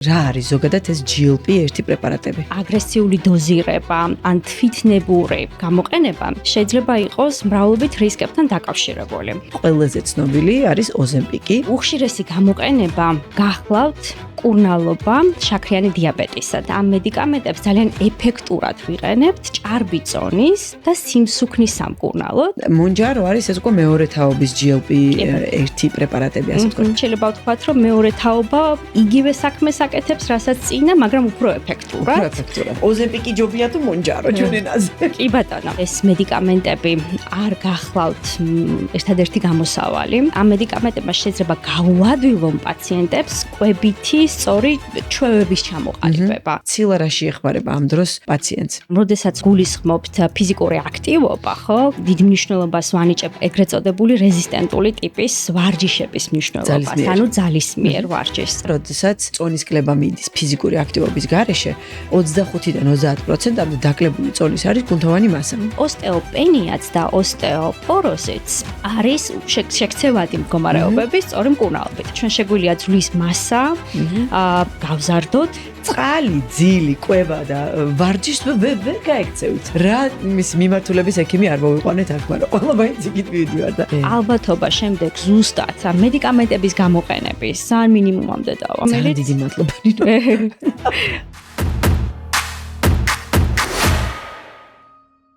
რა არის ზოგადად ეს GLP-1 პრეპარატები? აგრესიული დოზირება ან თვითნებური გამოყენება შეიძლება იყოს მრავლობით რისკებთან დაკავშირებული. ყველაზე ცნობილი არის ოზემპიკი. უხშირესი გამოყენება გახლავთ კურნალობა, შაქრიანი დიაბეტისა და ამ მედიკამენტებს ძალიან ეფექტურად ვიყენებთ ჭარბი წონის და სიმსუქნის სამკურნალოდ. მონჯარო არის ეს უკვე მეორე თაობის GLP-1 პრეპარატები, ასე ვთქვათ. შეიძლება ვთქვათ, რომ მეორე თაობა იგივე საქმეს აკეთებს, რასაც წინა, მაგრამ უფრო ეფექტურად. ოზემპიკი ჯობია თუ მონჯარო ჩვენ ენაზე? კი ბატონო, ეს მედიკამენტები არ გახლავთ ერთადერთი გამოსავალი. ამ მედიკამენტებმა შეიძლება გაუადვილონ პაციენტებს კვებითი სწორი ჩვევების ჩამოყალიბება. ცილა რაში ეხმარება ამ დროს პაციენტს? როდესაც გულისხმობთ ფიზიკური აქტივობა, ხო, დიდ მნიშვნელობას ვანიჭებ ეგრეთ წოდებული რეზისტენტული ტიპის ვარჯიშების მნიშვნელობას, ანუ ძალისმიერ ვარჯიშს. როდესაც წონის კლება მიდის ფიზიკური აქტივობის გარეშე, 25-დან 30%-მდე დაკლებული წონის არის გუნდოვანი მასა. ოსტეოპენიაც და ოსტეოპოროზიც არის შექცევადი მდგომარეობების სწორი მკურნალობით. ჩვენ შეგვიძლია ძვლის მასა გავზარდოთ. წყალი, ძილი, კვება და ვარჯიშს ვერ გაიქცევით. რა მის მიმართულების ექიმი არ მოვიყვანეთ აქ, მაგრამ ყველა მაინც იქით მივიდივარ და ალბათობა შემდეგ ზუსტად მედიკამენტების გამოყენების ძალიან მინიმუმამდე დავა. ძალიან დიდი მადლობა ნინო.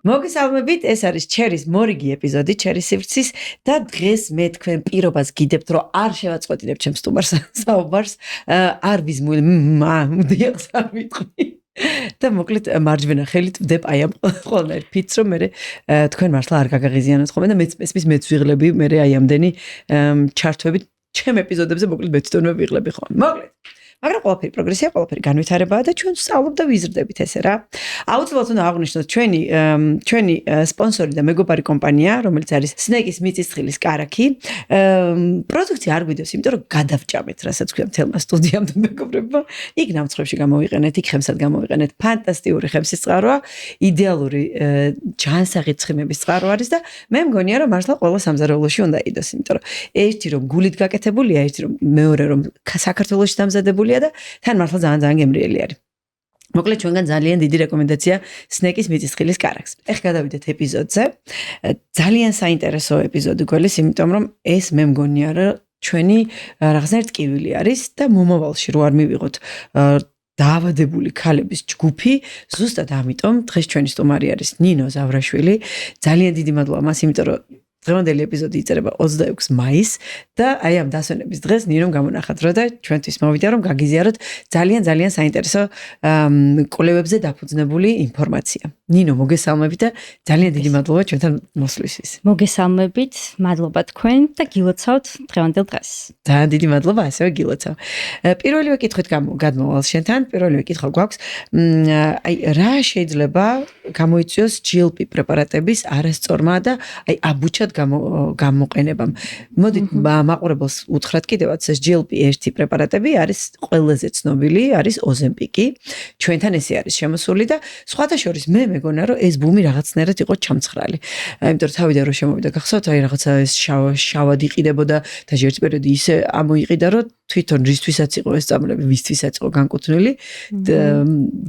მოგესალმებით, ეს არის ჩერის მორიგი ეპიზოდი, ჩერის სივრცის და დღეს მე თქვენ პირობას გიდებთ, რომ არ შევაწყვეტინებ ჩემს სტუმარს საუბარს, არ ვიზმული დიახს არ ვიტყვი. და მოკლედ მარჯვენა ხელით ვდებ აი ამ ყველანაირ ფიცს, რომ მე თქვენ მართლა არ გაგაღიზიანოთ ხოლმე და მეც მესმის მეც ვიღლები მე აი ამდენი ჩართვებით ჩემ ეპიზოდებზე მოკლედ მე თვითონვე ვიღლები ხოლმე. მოკლედ მაგრამ ყველაფერი პროგრესია, ყველაფერი განვითარებაა და ჩვენ ვსწავლობ და ვიზრდებით ესე რა. აუცილებლად უნდა აღვნიშნოთ ჩვენი სპონსორი და მეგობარი კომპანია, რომელიც არის სნეკის მიწისძღილის კარაქი. პროდუქცია არ გვიდევს, იმიტომ რომ გადავჭამეთ, რასაც ქვია მთელმა სტუდიამ და მეგობრებმა. იქ ნამცხრებში გამოვიყენეთ, იქ ხემსაც გამოვიყენეთ. ფანტასტიკური ხემსის წყაროა, იდეალური ჯანსაღი ცხიმების წყარო არის და მე მგონია რომ მართლა ყველა სამზარეულოში უნდა იდოს, იმიტომ რომ ერთი რომ გულით გაკეთებულია, ერთი რომ მეორე რომ საქართველოში დამზადებულია და თან მართლა ძალიან გემრიელი არის. მოკლედ ჩვენგან ძალიან დიდი რეკომენდაცია სნეკის მიწისძღილის კარაქს. ეხლა გადავიდეთ ეპიზოდზე. ძალიან საინტერესო ეპიზოდი გველის, იმიტომ რომ ეს მე მგონია რომ ჩვენი რაღაცნაირ ტკივილი არის და მომავალში რო არ მივიღოთ დაავადებული ქალების ჯგუფი, ზუსტად ამიტომ დღეს ჩვენი სტუმარი არის ნინო ზავრაშვილი. ძალიან დიდი მადლობა მას, იმიტომ რომ დღევანდელი ეპიზოდი იწერება 26 მაისს და აი ამ დასვენების დღეს ნინომ გამონახათ რა და ჩვენთვის მოვიდა რომ გაგიზიაროთ ძალიან საინტერესო კვლევებზე დაფუძნებული ინფორმაცია. ნინო, მოგესალმებით და ძალიან დიდი მადლობა ჩვენთან მოსვლისთვის. მოგესალმებით, მადლობა თქვენ და გილოცავთ დღევანდელ დღეს. ძალიან დიდი მადლობა, ასევე გილოცავ. პირველივე კითხვით გადმოვალ შენთან, პირველივე კითხვა გვაქვს, აი რა შეიძლება გამოიწვიოს GLP პრეპარატების არასწორმა და აი აბუჩად გამოყენებამ. მოდით მაყურებელს უთხრათ კიდევაც ეს GLP-1 პრეპარატები არის ყველაზე ცნობილი, არის ოზემპიკი. ჩვენთან ესე არის შემოსული და სხვათა შორის მე მეგონა რომ ეს ბუმი რაღაცნაირად იყო ჩამცხრალი. იმიტომ რომ თავიდან რომ შემოვიდა გახსოვთ, აი რაღაცა ეს შავად იყიდებოდა და ერთ პერიოდი ისე ამოიყიდა რომ თვითონ რისთვისაც იყო ეს წამლები, ვისთვისაც იყო განკუთვნილი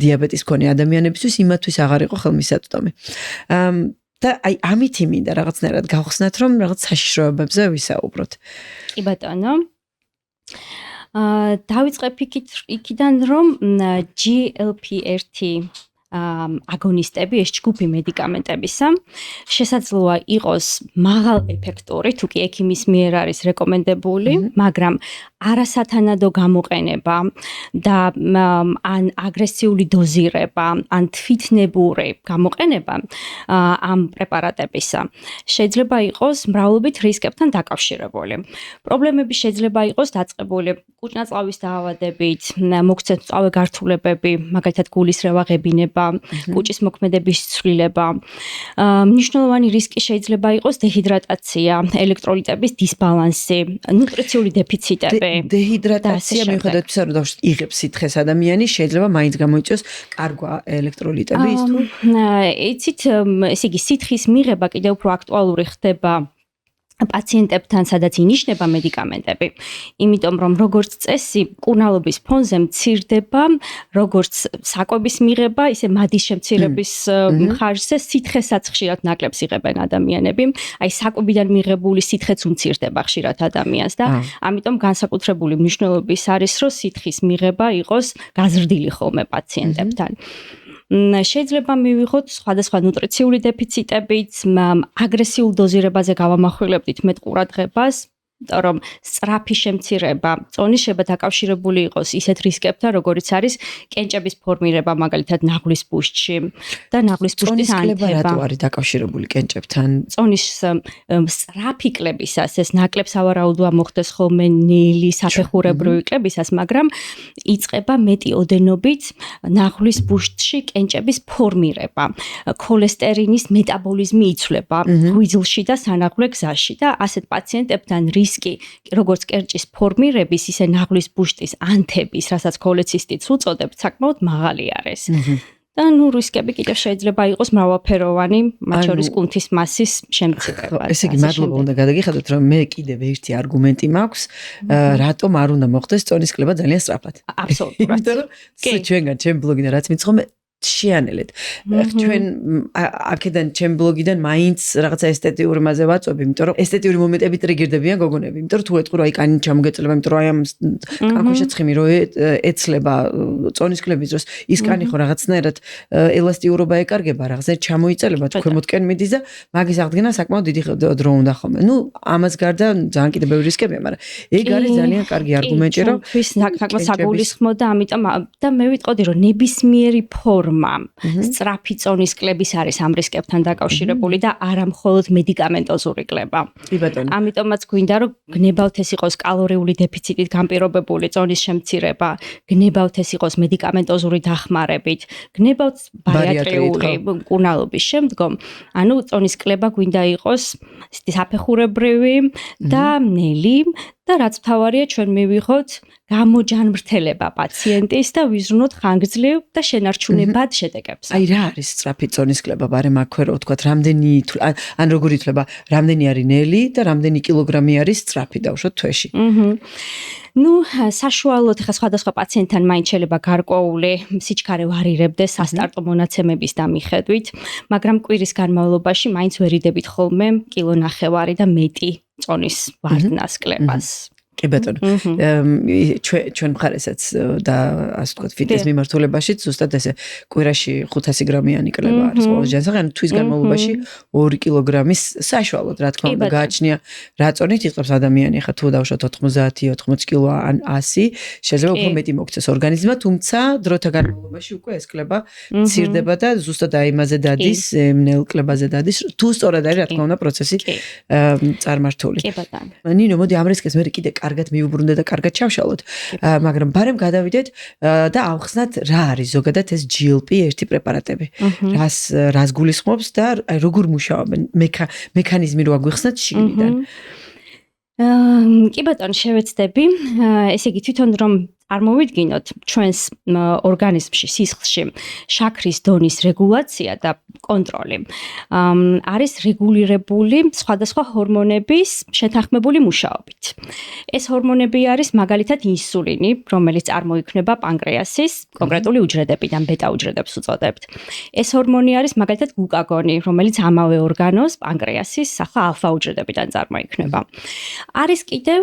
დიაბეტის მქონე ადამიანებისთვის, იმათთვის აღარ იყო ხელმისაწვდომი. და აი ამით მინდა რაღაცნაირად გავხსნათ რომ რაღაც საშიშროებებზე ვისაუბროთ. კი ბატონო. დავიწყებ იქიდან რომ GLP-1 აგონისტები, ეს ჯგუფი მედიკამენტებისა შესაძლოა იყოს მაღალ ეფექტური, თუ კი ექიმის მიერ არის რეკომენდებული, მაგრამ არასათანადო გამოყენება და ან აგრესიული დოზირება, ან თვითნებური გამოყენება ამ პრეპარატებისა შეიძლება იყოს მრავლობით რისკებთან დაკავშირებული. პრობლემები შეიძლება იყოს დაწყებული კუჭნაწლავის დაავადებით, მოქცეთ მწვავე გართულებები, მაგალითად გულის რევაღებინება, კუჭის მოქმედების ცვლილება. მნიშვნელოვანი რისკი შეიძლება იყოს დეჰიდრატაცია, ელექტროლიტების დისბალანსი, ნუტრიციული დეფიციტები. დეჰიდრატაცია მიუხედავად იმისა, რომ იღებს სითხეს ადამიანი, შეიძლება მაინც გამოიწვიოს კარგვა ელექტროლიტები ის თუ იცით, ესე იგი სითხის მიღება კიდევ უფრო აქტუალური ხდება პაციენტებთან, სადაც ინიშნება მედიკამენტები. იმიტომ რომ როგორც წესი, მკურნალობის ფონზე მცირდება როგორც საკვების მიღება, ისე მადის შემცირების ხარჯზე სითხესაც ხშირად ნაკლებს იღებენ ადამიანები. აი საკვებიდან მიღებული სითხეც უმცირდება ხშირად ადამიანს და ამიტომ განსაკუთრებული მნიშვნელობის არის, რომ სითხის მიღება იყოს გაზრდილი ხოლმე პაციენტებთან. შეიძლება მივიღოთ სხვადასხვა ნუტრიციული დეფიციტებიც, აგრესიულ დოზირებაზე გავამახვილებდით მეტ ყურადღებას, რომ სწრაფი შემცირება წონის შეიძლება დაკავშირებული იყოს ისეთ რისკებთან, როგორიც არის კენჭების ფორმირება, მაგალითად ნაღლის ბუშტში და ნაღლის ბუშტის ანთება. რატო არის დაკავშირებული კენჭებთან? წონის სწრაფი კლებისას ეს ნაკლებ სავარაუდოა მოხდეს ხოლმე ნელი საფეხურებრივი კლებისას, მაგრამ იწყება მეტი ოდენობით ნაღლის ბუშტში კენჭების ფორმირება. ქოლესტერინის მეტაბოლიზმი იცვლება გვიძლში და სანაღვლე გზაში და ასეთ პაციენტებთან რისკი, როგორც კენჭის ფორმირების, ისე ნაღლის ბუშტის ანთების, რასაც ქოლეცისტიც უწოდებთ, საკმაოდ მაღალი არის. და რისკები კიდევ შეიძლება იყოს მრავალფეროვანი, მათ შორის კუნთის მასის შემცირება. ესე იგი, მადლობა უნდა გადაგიხადოთ, რომ მე კიდევ ერთი არგუმენტი მაქვს, რატომ არ უნდა მოხდეს წონის კლება ძალიან სწრაფად. აბსოლუტურად. იმიტომ რომ ჩვენგან ჩემ ბლოგიდან რაც მიცხოვე შეანელეთ. ჩვენ აქედან ჩემ ბლოგიდან მაინც რაღაცა ესთეტიური მასე ვაწვევ, იმიტომ რომ ესთეტიური მომენტები ტრიგირდებიან გოგონები, იმიტომ რომ თუ ეტყვი რომ აი კანი ჩამოგეწლება, იმიტომ რომ აი ამ კანქვეშა ცხიმი რო ეცლება წონის კლების დროს, ის კანი ხო რაღაცნაირად ელასტიურობა ეკარგება, რაღაცნაირად ჩამოიწელება, ქვემოთკენ მიდის და მაგის აღდგენა საკმაოდ დიდი დრო უნდა ხოლმე. ნუ ამას გარდა ძალიან კიდევ ბევრი რისკებია, მაგრამ ეგ არის ძალიან კარგი არგუმენტი, რომ საკმაოდ საგულისხმოდ და ამიტომ და მე ვიტყოდი რომ ნებისმიერი ფორმა სწრაფი წონის კლების არის ამ რისკებთან დაკავშირებული და არა მხოლოდ მედიკამენტოზური კლება. კი ბატონო. ამიტომაც გვინდა რომ გნებავთ ეს იყოს კალორიული დეფიციტით განპირობებული წონის შემცირება, გნებავთ ეს იყოს მედიკამენტოზური დახმარებით, გნებავთ ბარიატრიული მკურნალობის შემდგომ, ანუ წონის კლება გვინდა იყოს საფეხურებრივი და ნელი და რაც მთავარია ჩვენ მივიღოთ გამოჯანმრთელება პაციენტის და ვიზრუნოთ ხანგრძლივ და შენარჩუნებად შედეგებს. აი რა არის სწრაფი წონის კლება, ბარემ აქვე რო ვთქვათ, რამდენი ან როგორ ითვლება, რამდენი არის ნელი და რამდენი კილოგრამი არის სწრაფი დავუშვათ თვეში. ნუ საშუალოდ ხა სხვადასხვა პაციენტთან მაინც შეიძლება გარკვეული სიჩქარე ვარირებდეს სასტარტო მონაცემების და მიხედვით, მაგრამ კვირის განმავლობაში მაინც ვერიდებით ხოლმე კილონახევარი და მეტი წონის ვარდნას კლებას. კი ბატონო. ჩვენ მხარესაც და ასე ვთქვათ, ფიტნეს მიმართულებაშიც ზუსტად ესე კვირაში 500 გრამიანი კლება არის ყოველ ჯანსაღი, თვის განმავლობაში 2 კილოგრამის საშუალოდ, რა თქმა უნდა, გააჩნია რა წონით იწყებს ადამიანი, ხა თუ დავუშვათ 90-80 კილო ან 100, შეიძლება უფრო მეტი მოქცეს ორგანიზმმა, თუმცა დროთა განმავლობაში უკვე ეს კლება მცირდება და ზუსტად აი იმაზე დადის, ნელ კლებაზე დადის, თუ სწორად არის, რა თქმა უნდა, პროცესი წარმართული. კი ბატონო. ნინო, მოდი ამ რისკს მე კიდე კარგად მივუბრუნდე და კარგად ჩავშალოთ, მაგრამ ბარემ გადავიდეთ და ავხსნათ რა არის ზოგადად ეს GLP-1 პრეპარატები. რას გულისხმობს და როგორ მუშაობენ? მექანიზმი რო აგვიხსნათ შიგნიდან. კი ბატონო, შევეცდები. ესე იგი თვითონ რომ წარმოვიდგინოთ ჩვენს ორგანიზმში, სისხლში შაქრის დონის რეგულაცია და კონტროლი არის რეგულირებული სხვადასხვა ჰორმონების შეთანხმებული მუშაობით. ეს ჰორმონები არის მაგალითად ინსულინი, რომელიც წარმოიქმნება პანკრეასის კონკრეტული უჯრედებიდან, ბეტა უჯრედებს უწოდებთ. ეს ჰორმონი არის მაგალითად გლუკაგონი, რომელიც ამავე ორგანოს პანკრეასის ახლა ალფა უჯრედებიდან წარმოიქმნება. არის კიდევ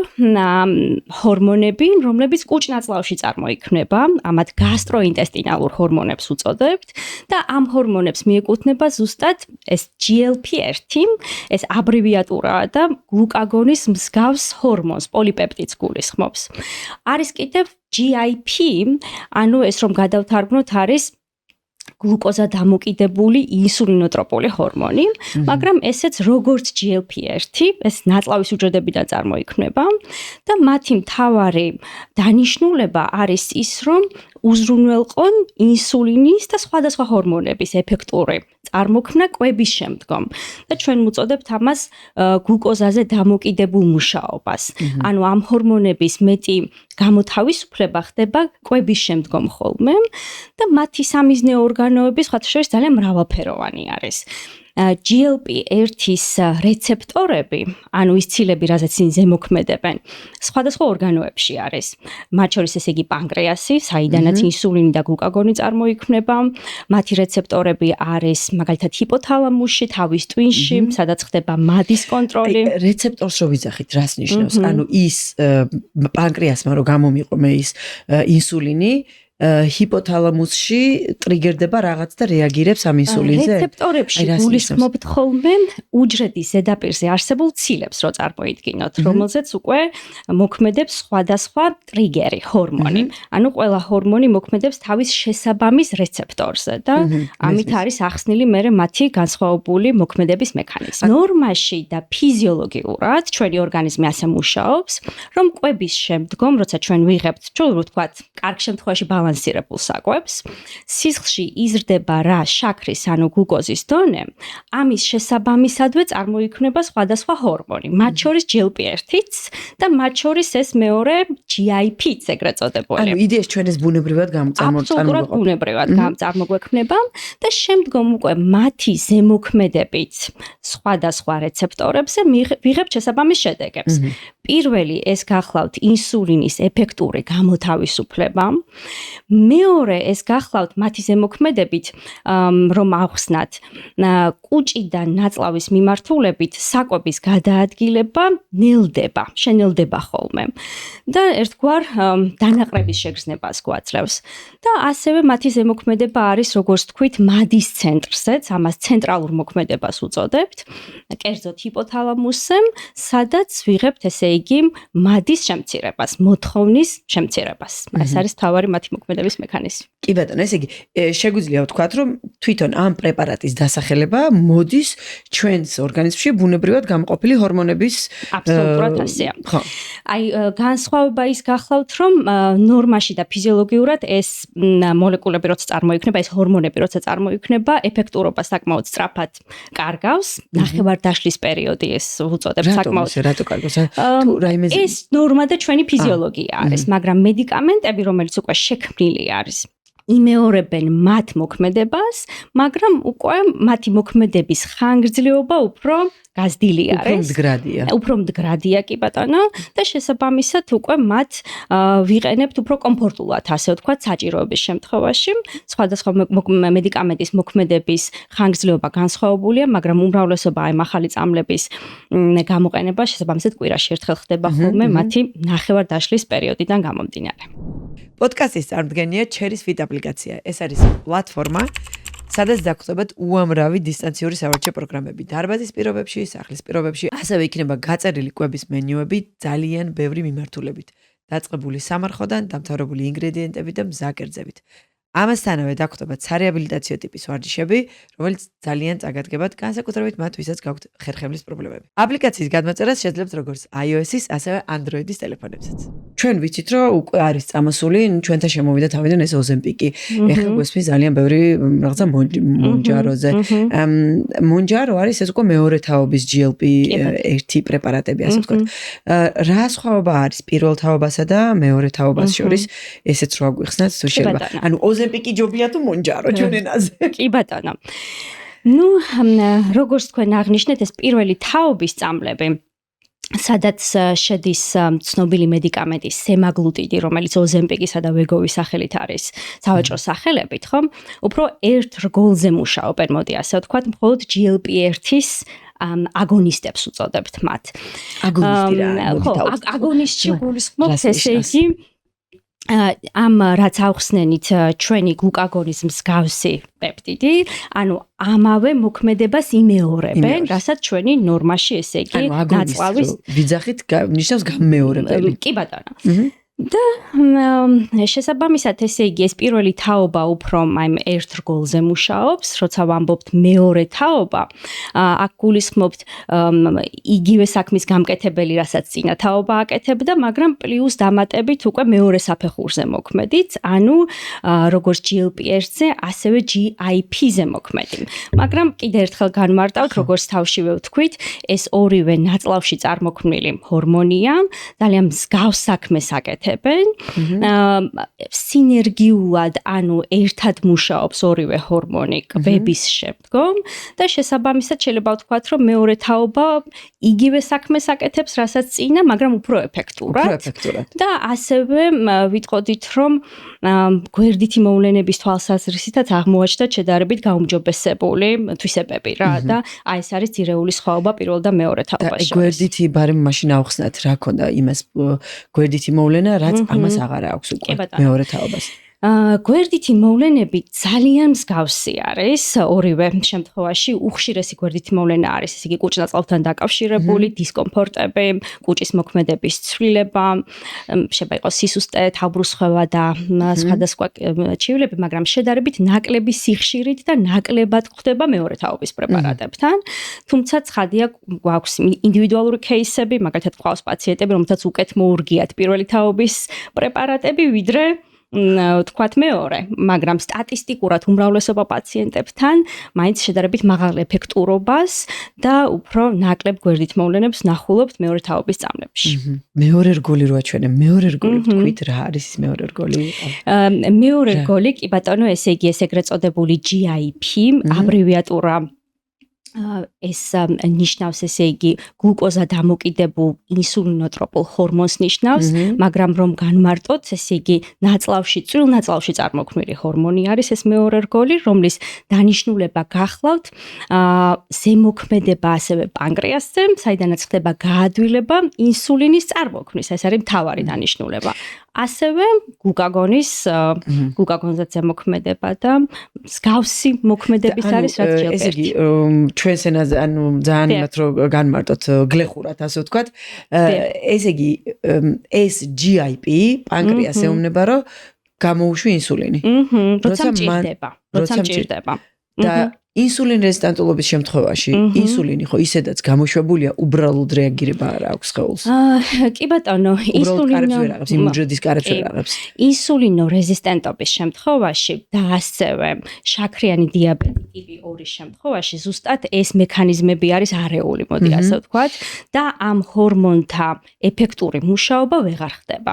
ჰორმონები, რომლებიც კუჭ-ნაწლავში წარმოიქმნება, ამათ გასტროინტესტინალურ ჰორმონებს უწოდებთ და ამ ჰორმონებს მიეკუთვნება ზუსტად ეს GLP-1, ეს აბრევიატურაა და გლუკაგონის მსგავს ჰორმონს, პოლიპეპტიდს გულისხმობს. არის კიდევ GIP, ანუ ეს რომ გადავთარგმნოთ არის გლუკოზა დამოკიდებული ინსულინოტროპული ჰორმონი, მაგრამ ესეც როგორც GLP-1, ეს ნაწლავის უჯრედებიდან წარმოიქმნება და მათი მთავარი დანიშნულება არის ის, რომ უზრუნველყონ ინსულინის და სხვადასხვა ჰორმონების ეფექტური წარმოქმნა კვების შემდგომ და ჩვენ ვუწოდებთ ამას გლუკოზაზე დამოკიდებულ მუშაობას. ანუ ამ ჰორმონების მეტი გამოთავისუფლება ხდება კვების შემდგომ ხოლმე და მათი სამიზნე ორგანოები სხვათა შორის ძალიან მრავალფეროვანი არის. GLP-1-ის რეცეპტორები, ანუ ის ცილები, რაზეც ისინი ზემოქმედებენ, სხვადასხვა ორგანოებში არის. მათ შორის ესე იგი პანკრეასი, საიდანაც ინსულინი და გლუკაგონი წარმოიქმნება. მათი რეცეპტორები არის მაგალითად ჰიპოთალამუსში, თავის ტვინში, სადაც ხდება მადის კონტროლი. რეცეპტორს რო ვიძახით, რას ნიშნავს? ანუ ის პანკრეასმა რო გამომიყო მე ის ინსულინი ჰიპოთალამუსში ტრიგერდება რაღაც და რეაგირებს ამ ინსულინზე. რეცეპტორებში გულისხმობთ ხოლმე უჯრედის ზედაპირზე არსებულ ცილებს, რო წარმოიდგინოთ, რომელზეც უკვე მოქმედებს სხვადასხვა ტრიგერი, ჰორმონი. ანუ ყველა ჰორმონი მოქმედებს თავის შესაბამის რეცეპტორზე და ამით არის ახსნილი მერე მათი განსხვავებული მოქმედების მექანიზმი. ნორმაში და ფიზიოლოგიურად ჩვენი ორგანიზმი ასე მუშაობს, რომ კვების შემდგომ, როცა ჩვენ ვიღებთ, ვთქვათ, კარგ შემთხვევაში ბალანსირებულ საკვებს, სისხლში იზრდება რა შაქრის ანუ გლუკოზის დონე, ამის შესაბამისადვე წარმოიქმნება სხვადასხვა ჰორმონი, მათ შორის GLP-1-იც და მათ შორის ეს მეორე GIP-ც ეგრეთ წოდებული. ანუ იდეაში ჩვენ ეს ბუნებრივად აბსოლუტურად ბუნებრივად წარმოგვექმნება და შემდგომ უკვე მათი ზემოქმედებით სხვადასხვა რეცეპტორებზე ვიღებთ შესაბამის შედეგებს. პირველი ეს გახლავთ ინსულინის ეფექტური გამოთავისუფლება. მეორე ეს გახლავთ მათი ზემოქმედებით, რომ ავხსნათ, კუჭიდან ნაწლავის მიმართულებით საკვების გადაადგილება ნელდება, შენელდება ხოლმე და ერთგვარ დანაყრების შეგრძნებას გვაძლევს. და ასევე მათი ზემოქმედება არის, როგორც თქვით, მადის ცენტრზეც, ამას ცენტრალურ მოქმედებას უწოდებთ, კერძოდ ჰიპოთალამუსზე, სადაც ვიღებთ ესე იგი მადის შემცირებას, მოთხოვნის შემცირებას. ეს არის თავარი მათი მოქმედების მექანიზმი. კი ბატონო, ესე იგი, შეგვიძლია ვთქვათ, რომ თვითონ ამ პრეპარატის დასახელება მოდის ჩვენს ორგანიზმში ბუნებრივად გამყოფილი ჰორმონების აბსოლუტურად ასეა. აი, განსხვავება ის გახლავთ, რომ ნორმაში და ფიზიოლოგიურად ეს მოლეკულები როცა წარმოიქმნება, ეს ჰორმონები როცა წარმოიქმნება, ეფექტურობა საკმაოდ სწრაფად კარგავს, ნახევარდაშლის პერიოდი ეს უწოდებთ საკმაოდ. რატო კარგავს? თუ რაიმეზე ეს ნორმა და ჩვენი ფიზიოლოგია არის, მაგრამ მედიკამენტები, რომელიც უკვე შექმნილი არის, იმეორებენ მათ მოქმედებას, მაგრამ უკვე მათი მოქმედების ხანგრძლივობა უფრო გაზრდილი არის. უფრო მდგრადია კი ბატონო და შესაბამისად უკვე მათ ვიყენებთ უფრო კომფორტულად, ასე ვთქვათ, საჭიროების შემთხვევაში. სხვადასხვა მედიკამენტის მოქმედების ხანგრძლივობა განსხვავებულია, მაგრამ უმრავლესობა აი ახალი წამლების გამოყენება შესაბამისად კვირაში ერთხელ ხდება ხოლმე მათი ნახევარდაშლის პერიოდიდან გამომდინარე. პოდკასტის წარმოდგენია Cherry Fit აპლიკაცია. ეს არის პლატფორმა, სადაც დაგხვდებათ უამრავი დისტანციური სავარჯიშო პროგრამები დარბაზის პირობებში, სახლის პირობებში, ასევე იქნება გაწერილი კვების მენიუები ძალიან ბევრი მიმართულებით, დაწყებული სამარხოდან, დამთავრებული ინგრედიენტებით და მზაკერძებით. ამასთანავე დაგხვდებათ სარეაბილიტაციო ტიპის ვარჯიშები, რომელიც ძალიან წაგადგებათ, განსაკუთრებით მათ, ვისაც გაქვთ ხერხემლის პრობლემები. აპლიკაციის გადმოწერას შეძლებთ როგორც iOS-ის, ასევე Android-ის ტელეფონებსაც. ჩვენ ვიცით, რომ უკვე არის წამოსული, ჩვენთან შემოვიდა თავიდან ეს ოზემპიკი. ეხლა გვესმის ძალიან ბევრი რაღაცა მონჯაროზე. მონჯარო არის ეს უკვე მეორე თაობის GLP-1 პრეპარატები, ასე ვთქვათ. რა სხვაობა არის პირველ თაობასა და მეორე თაობას შორის, ესეც რო აგვიხსნათ, თუ შეიძლება. ანუ ოზემპიკი ჯობია თუ მონჯარო ჩვენ ენაზე. კი ბატონო. ნუ როგორც თქვენ აღნიშნეთ, ეს პირველი თაობის წამლები, სადაც შედის ცნობილი მედიკამენტი სემაგლუტიდი, რომელიც ოზემპიკისა და ვეგოვის სახელით არის სავაჭრო სახელებით, ხო? უფრო ერთ რგოლზე მუშაობენ, მოდი ასე ვთქვათ, მხოლოდ GLP-1-ის აგონისტებს უწოდებთ მათ. აგონისტი რა? აგონისტი გულისხმობს ესე იგი ამ რაც ავხსნენით ჩვენი გლუკაგონის მსგავსი პეპტიდი, ანუ ამავე მოქმედებას იმეორებენ, რასაც ჩვენი ნორმაში ესე იგი ნაწლავის ვიძახით ნიშნავს გამეორებელი. კი ბატონო. და შესაბამისად ესე იგი ეს პირველი თაობა უფრო აი ერთ რგოლზე მუშაობს, როცა ვამბობთ მეორე თაობა, აქ გულისხმობთ იგივე საქმის გამკეთებელი, რასაც წინა თაობა აკეთებდა, მაგრამ პლუს დამატებით უკვე მეორე საფეხურზე მოქმედით, ანუ როგორც GLP-1-ზე, ასევე GIP-ზე მოქმედი. მაგრამ კიდე ერთხელ განმარტავთ, როგორც თავშივე ვთქვით, ეს ორივე ნაწლავში წარმოქმნილი ჰორმონია, ძალიან მსგავს საქმეს აკეთებს. აკეთებენ. სინერგიულად, ანუ ერთად მუშაობს ორივე ჰორმონი კვების შემდგომ და შესაბამისად შეიძლება ვთქვათ, რომ მეორე თაობა იგივე საქმეს აკეთებს, რასაც წინა, მაგრამ უფრო ეფექტურად. და ასევე ვიტყოდით, რომ გვერდითი მოვლენების თვალსაზრისითაც აღმოაჩნდა შედარებით გაუმჯობესებული თვისებები რა და აი ეს არის ძირეული სხვაობა პირველ და მეორე თაობას შორის. გვერდითი ბარემ მაშინ ავხსნათ რა ქონდა იმას გვერდითი მოვლენა, რაც ამას აღარ აქვს უკვე მეორე თაობას. გვერდითი მოვლენები ძალიან მსგავსი არის ორივე შემთხვევაში. უხშირესი გვერდითი მოვლენა არის ესე იგი კუჭ-ნაწლავთან დაკავშირებული დისკომფორტები, კუჭის მოქმედების ცვლილება, შეიძლება იყოს სისუსტე, თავბრუსხვევა და სხვადასხვა ჩივილები, მაგრამ შედარებით ნაკლები სიხშირით და ნაკლებად გვხდება მეორე თაობის პრეპარატებთან. თუმცა ცხადია გვაქვს ინდივიდუალური кейსები, მაგალითად ყავს პაციენტები, რომელთაც უკეთ მოურგიათ პირველი თაობის პრეპარატები, ვიდრე თქვათ მეორე, მაგრამ სტატისტიკურად უმრავლესობა პაციენტებთან მაინც შედარებით მაღალ ეფექტურობას და უფრო ნაკლებ გვერდით მოვლენებს ნახულობთ მეორე თაობის წამლებში. მეორე რგოლი რო აჩვენე, მეორე რგოლი თქვით რა არის ის მეორე რგოლი? მეორე რგოლი, კი ბატონო, ესე იგი ეს ეგრეთ წოდებული GIP, აბრევიატურა ეს ნიშნავს ესე იგი გლუკოზა დამოკიდებულ ინსულინოტროპულ ჰორმონს ნიშნავს, მაგრამ რომ განმარტოთ, ესე იგი წვრილ ნაწლავში წარმოქმნილი ჰორმონი არის ეს მეორე რგოლი, რომლის დანიშნულება გახლავთ ზემოქმედება ასევე პანკრეასზე, საიდანაც ხდება გაადვილება ინსულინის წარმოქმნის, ეს არის მთავარი დანიშნულება. ასევე გლუკაგონზეც ზემოქმედება და მსგავსი მოქმედების არის რაც GLP-1. ესე იგი ჩვენს ენაზე ანუ ძალიან იმათ რომ განმარტოთ გლეხურად ასე ვთქვათ. ესე იგი ეს GIP პანკრეას ეუბნება რომ გამოუშვი ინსულინი. როცა მჭირდება. და ინსულინ რეზისტენტულობის შემთხვევაში ინსულინი ხო ისედაც გამოშვებულია, უბრალოდ რეაგირება არ აქვს სხეულს. კი ბატონო, იმუნჯრედის კარებს ვერ აღებს. ინსულინო რეზისტენტობის შემთხვევაში და ასევე შაქრიანი დიაბეტი ტიპი 2-ის შემთხვევაში ზუსტად ეს მექანიზმები არის არეული, მოდი ასე ვთქვათ, და ამ ჰორმონთა ეფექტური მუშაობა ვეღარ ხდება.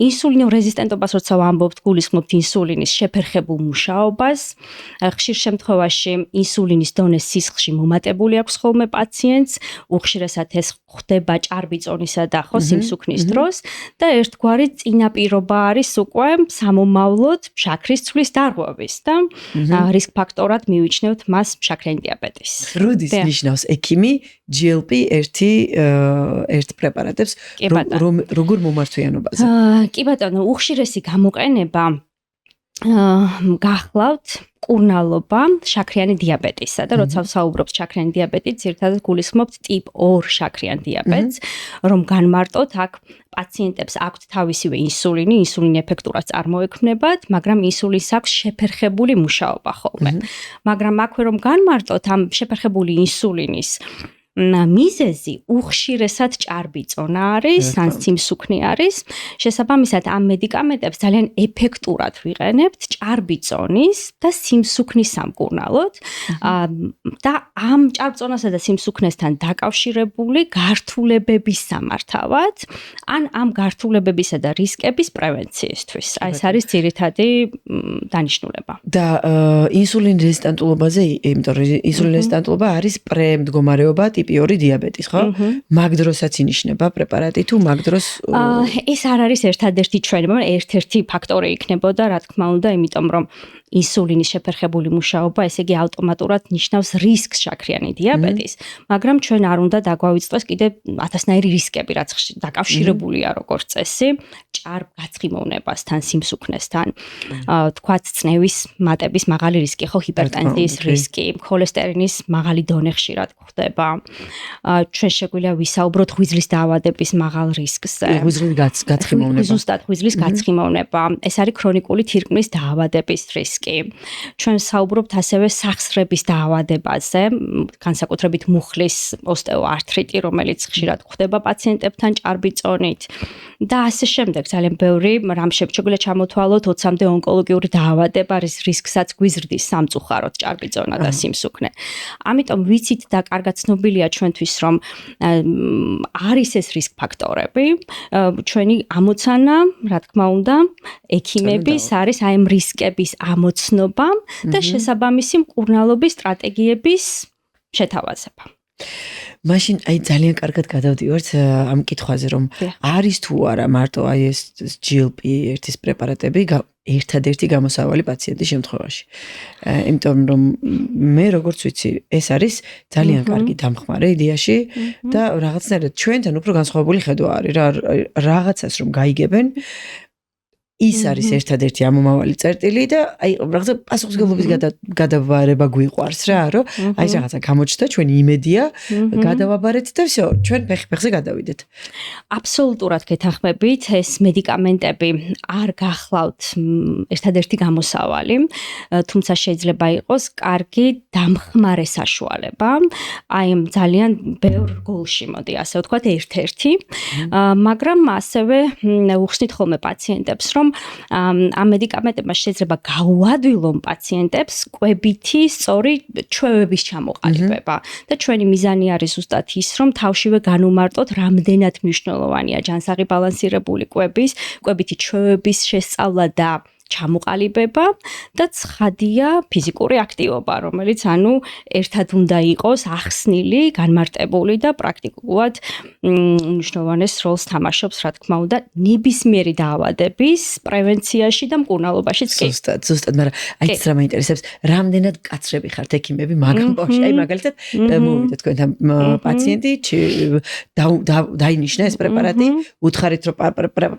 ინსულინო რეზისტენტობას როცა ვამბობთ, გულისხმობთ ინსულინის შეფერხებულ მუშაობას. ხშირ შემთხვევაში ინსულინის დონე სისხლში მომატებული აქვს ხოლმე პაციენტს, უხშირესად ეს ხდება ჭარბიწონისა და ხო სიმსუქნის დროს და ერთგვარი წინაპირობა არის უკვე სამომავლოდ შაქრის ცვლის დარღვევის და რისკ ფაქტორად მივიჩნევთ მას შაქრიანი დიაბეტის. როდის ნიშნავს ექიმი GLP-1 პრეპარატებს როგორ მომართვიანობაზე? კი ბატონო, უხშირესი გამოყენება გახლავთ კურნალობა შაქრიანი დიაბეტისა და როცა ვსაუბრობთ შაქრიანი დიაბეტით, ძირითადად გულისხმობთ ტიპ 2 შაქრიან დიაბეტს, რომ განმარტოთ, აქ პაციენტებს აქვთ თავისივე ინსულინი ეფექტურად წარმოექმნებათ, მაგრამ ინსულინს აქვს შეფერხებული მუშაობა ხოლმე. მაგრამ აქვე რომ განმარტოთ ამ შეფერხებული ინსულინის მიზეზი უხშირესად ჭარბიწონა არის, ან სიმსუქნე არის. შესაბამისად, ამ მედიკამენტებს ძალიან ეფექტურად ვიყენებთ ჭარბიწონის და სიმსუქნის სამკურნალოდ და ამ ჭარბწონასა და სიმსუქნესთან დაკავშირებული გართულებების სამართავად, ან ამ გართულებებისა და რისკების პრევენციისთვის. აი ეს არის ძირითადი დანიშნულება. და ინსულინ რეზისტენტულობაზე, იმიტომ რომ ინსულინ რეზისტენტულობა არის პრემდგომარეობა ტიპ 2 დიაბეტის, ხო? მაგ დროსაც ინიშნება პრეპარატი თუ მაგ დროს ეს არ არის ერთადერთი ჩვენება, მაგრამ ერთ-ერთი ფაქტორი იქნებოდა, რა თქმა უნდა, იმიტომ რომ ინსულინის შეფერხებული მუშაობა, ესე იგი ავტომატურად ნიშნავს რისკს შაქრიანი დიაბეტის, მაგრამ ჩვენ არ უნდა დაგვავიწყდეს კიდე 1000-ნაირი რისკები, რაც დაკავშირებულია როგორც წესი, ჭარბ გაცხიმოვნებასთან, სიმსუქნესთან, თქვათ წნევის მატების მაღალი რისკი, ხო, ჰიპერტენზიის რისკი, ქოლესტერინის მაღალი დონე ხშირად გვხდება. ჩვენ შეგვიძლია ვისაუბროთ ღვიძლის დაავადების მაღალ რისკზე. ღვიძლის გაცხიმოვნება. ზუსტად ღვიძლის გაცხიმოვნება. ეს არის ქრონიკული თირკმლის დაავადების რისკი. ჩვენ საუბრობთ ასევე სახსრების დაავადებაზე, განსაკუთრებით მუხლის ოსტეოართრიტი, რომელიც ხშირად გვხდება პაციენტებთან ჭარბიწონით და ასე შემდეგ. ძალიან ბევრი რამ შეგვიძლია ჩამოთვალოთ 20-მდე ონკოლოგიური დაავადება, რის რისკსაც გვიზრდის სამწუხაროდ ჭარბიწონა და სიმსუქნე. ამიტომ ვიცით და კარგად ცნობილია, მარტივია ჩვენთვის, რომ არის ეს რისკ ფაქტორები, ჩვენი ამოცანა, რა თქმა უნდა, ექიმების არის აი ამ რისკების ამოცნობა და შესაბამისი მკურნალობის სტრატეგიების შეთავაზება. მაშინ აი ძალიან კარგად გადავდივართ ამ კითხვაზე, რომ არის თუ არა მარტო აი ეს GLP-1-ის პრეპარატები ერთადერთი გამოსავალი პაციენტის შემთხვევაში. იმიტომ რომ მე როგორც ვიცი, ეს არის ძალიან კარგი დამხმარე იდეაში და რაღაცნაირად ჩვენთან უფრო განსხვავებული ხედვა არის რა რაღაცას რომ გაიგებენ ის არის ერთადერთი ამომავალი წერტილი და აი რაღაცა პასუხისმგებლობის გადავარება გვიყვარს რა, რომ აი რაღაცა გამოჩნდა ჩვენი იმედია, გადავაბარეთ და всё, ჩვენ ფეხზე გადავიდეთ. აბსოლუტურად გეთანხმებით, ეს მედიკამენტები არ გახლავთ ერთადერთი გამოსავალი, თუმცა შეიძლება იყოს კარგი დამხმარე საშუალება, აი ძალიან ბევრ გოლში მოდი ასე ვთქვათ, ერთ-ერთი, მაგრამ ასევე უხსნით ხოლმე პაციენტებს, რომ ამ მედიკამენტებმა შეიძლება გაუადვილონ პაციენტებს კვებითი სწორი ჩვევების ჩამოყალიბება და ჩვენი მიზანი არის ზუსტად ის, რომ თავშივე განუმარტოთ, რამდენად მნიშვნელოვანია ჯანსაღი ბალანსირებული კვებითი ჩვევების შესწავლა და ჩამოყალიბება და ცხადია ფიზიკური აქტივობა, რომელიც ერთად უნდა იყოს ახსნილი, განმარტებული და პრაქტიკულად მნიშვნელოვანეს როლს თამაშობს, რა თქმა უნდა, ნებისმიერი დაავადების პრევენციაში და მკურნალობაშიც კი. ზუსტად, მაგრამ აიც რა მაინტერესებს, რამდენად კაცრები ხართ ექიმები მაგ ბავშვში, აი მაგალითად მოვიდა თქვენთან პაციენტი, დაინიშნა ეს პრეპარატი, უთხარით რომ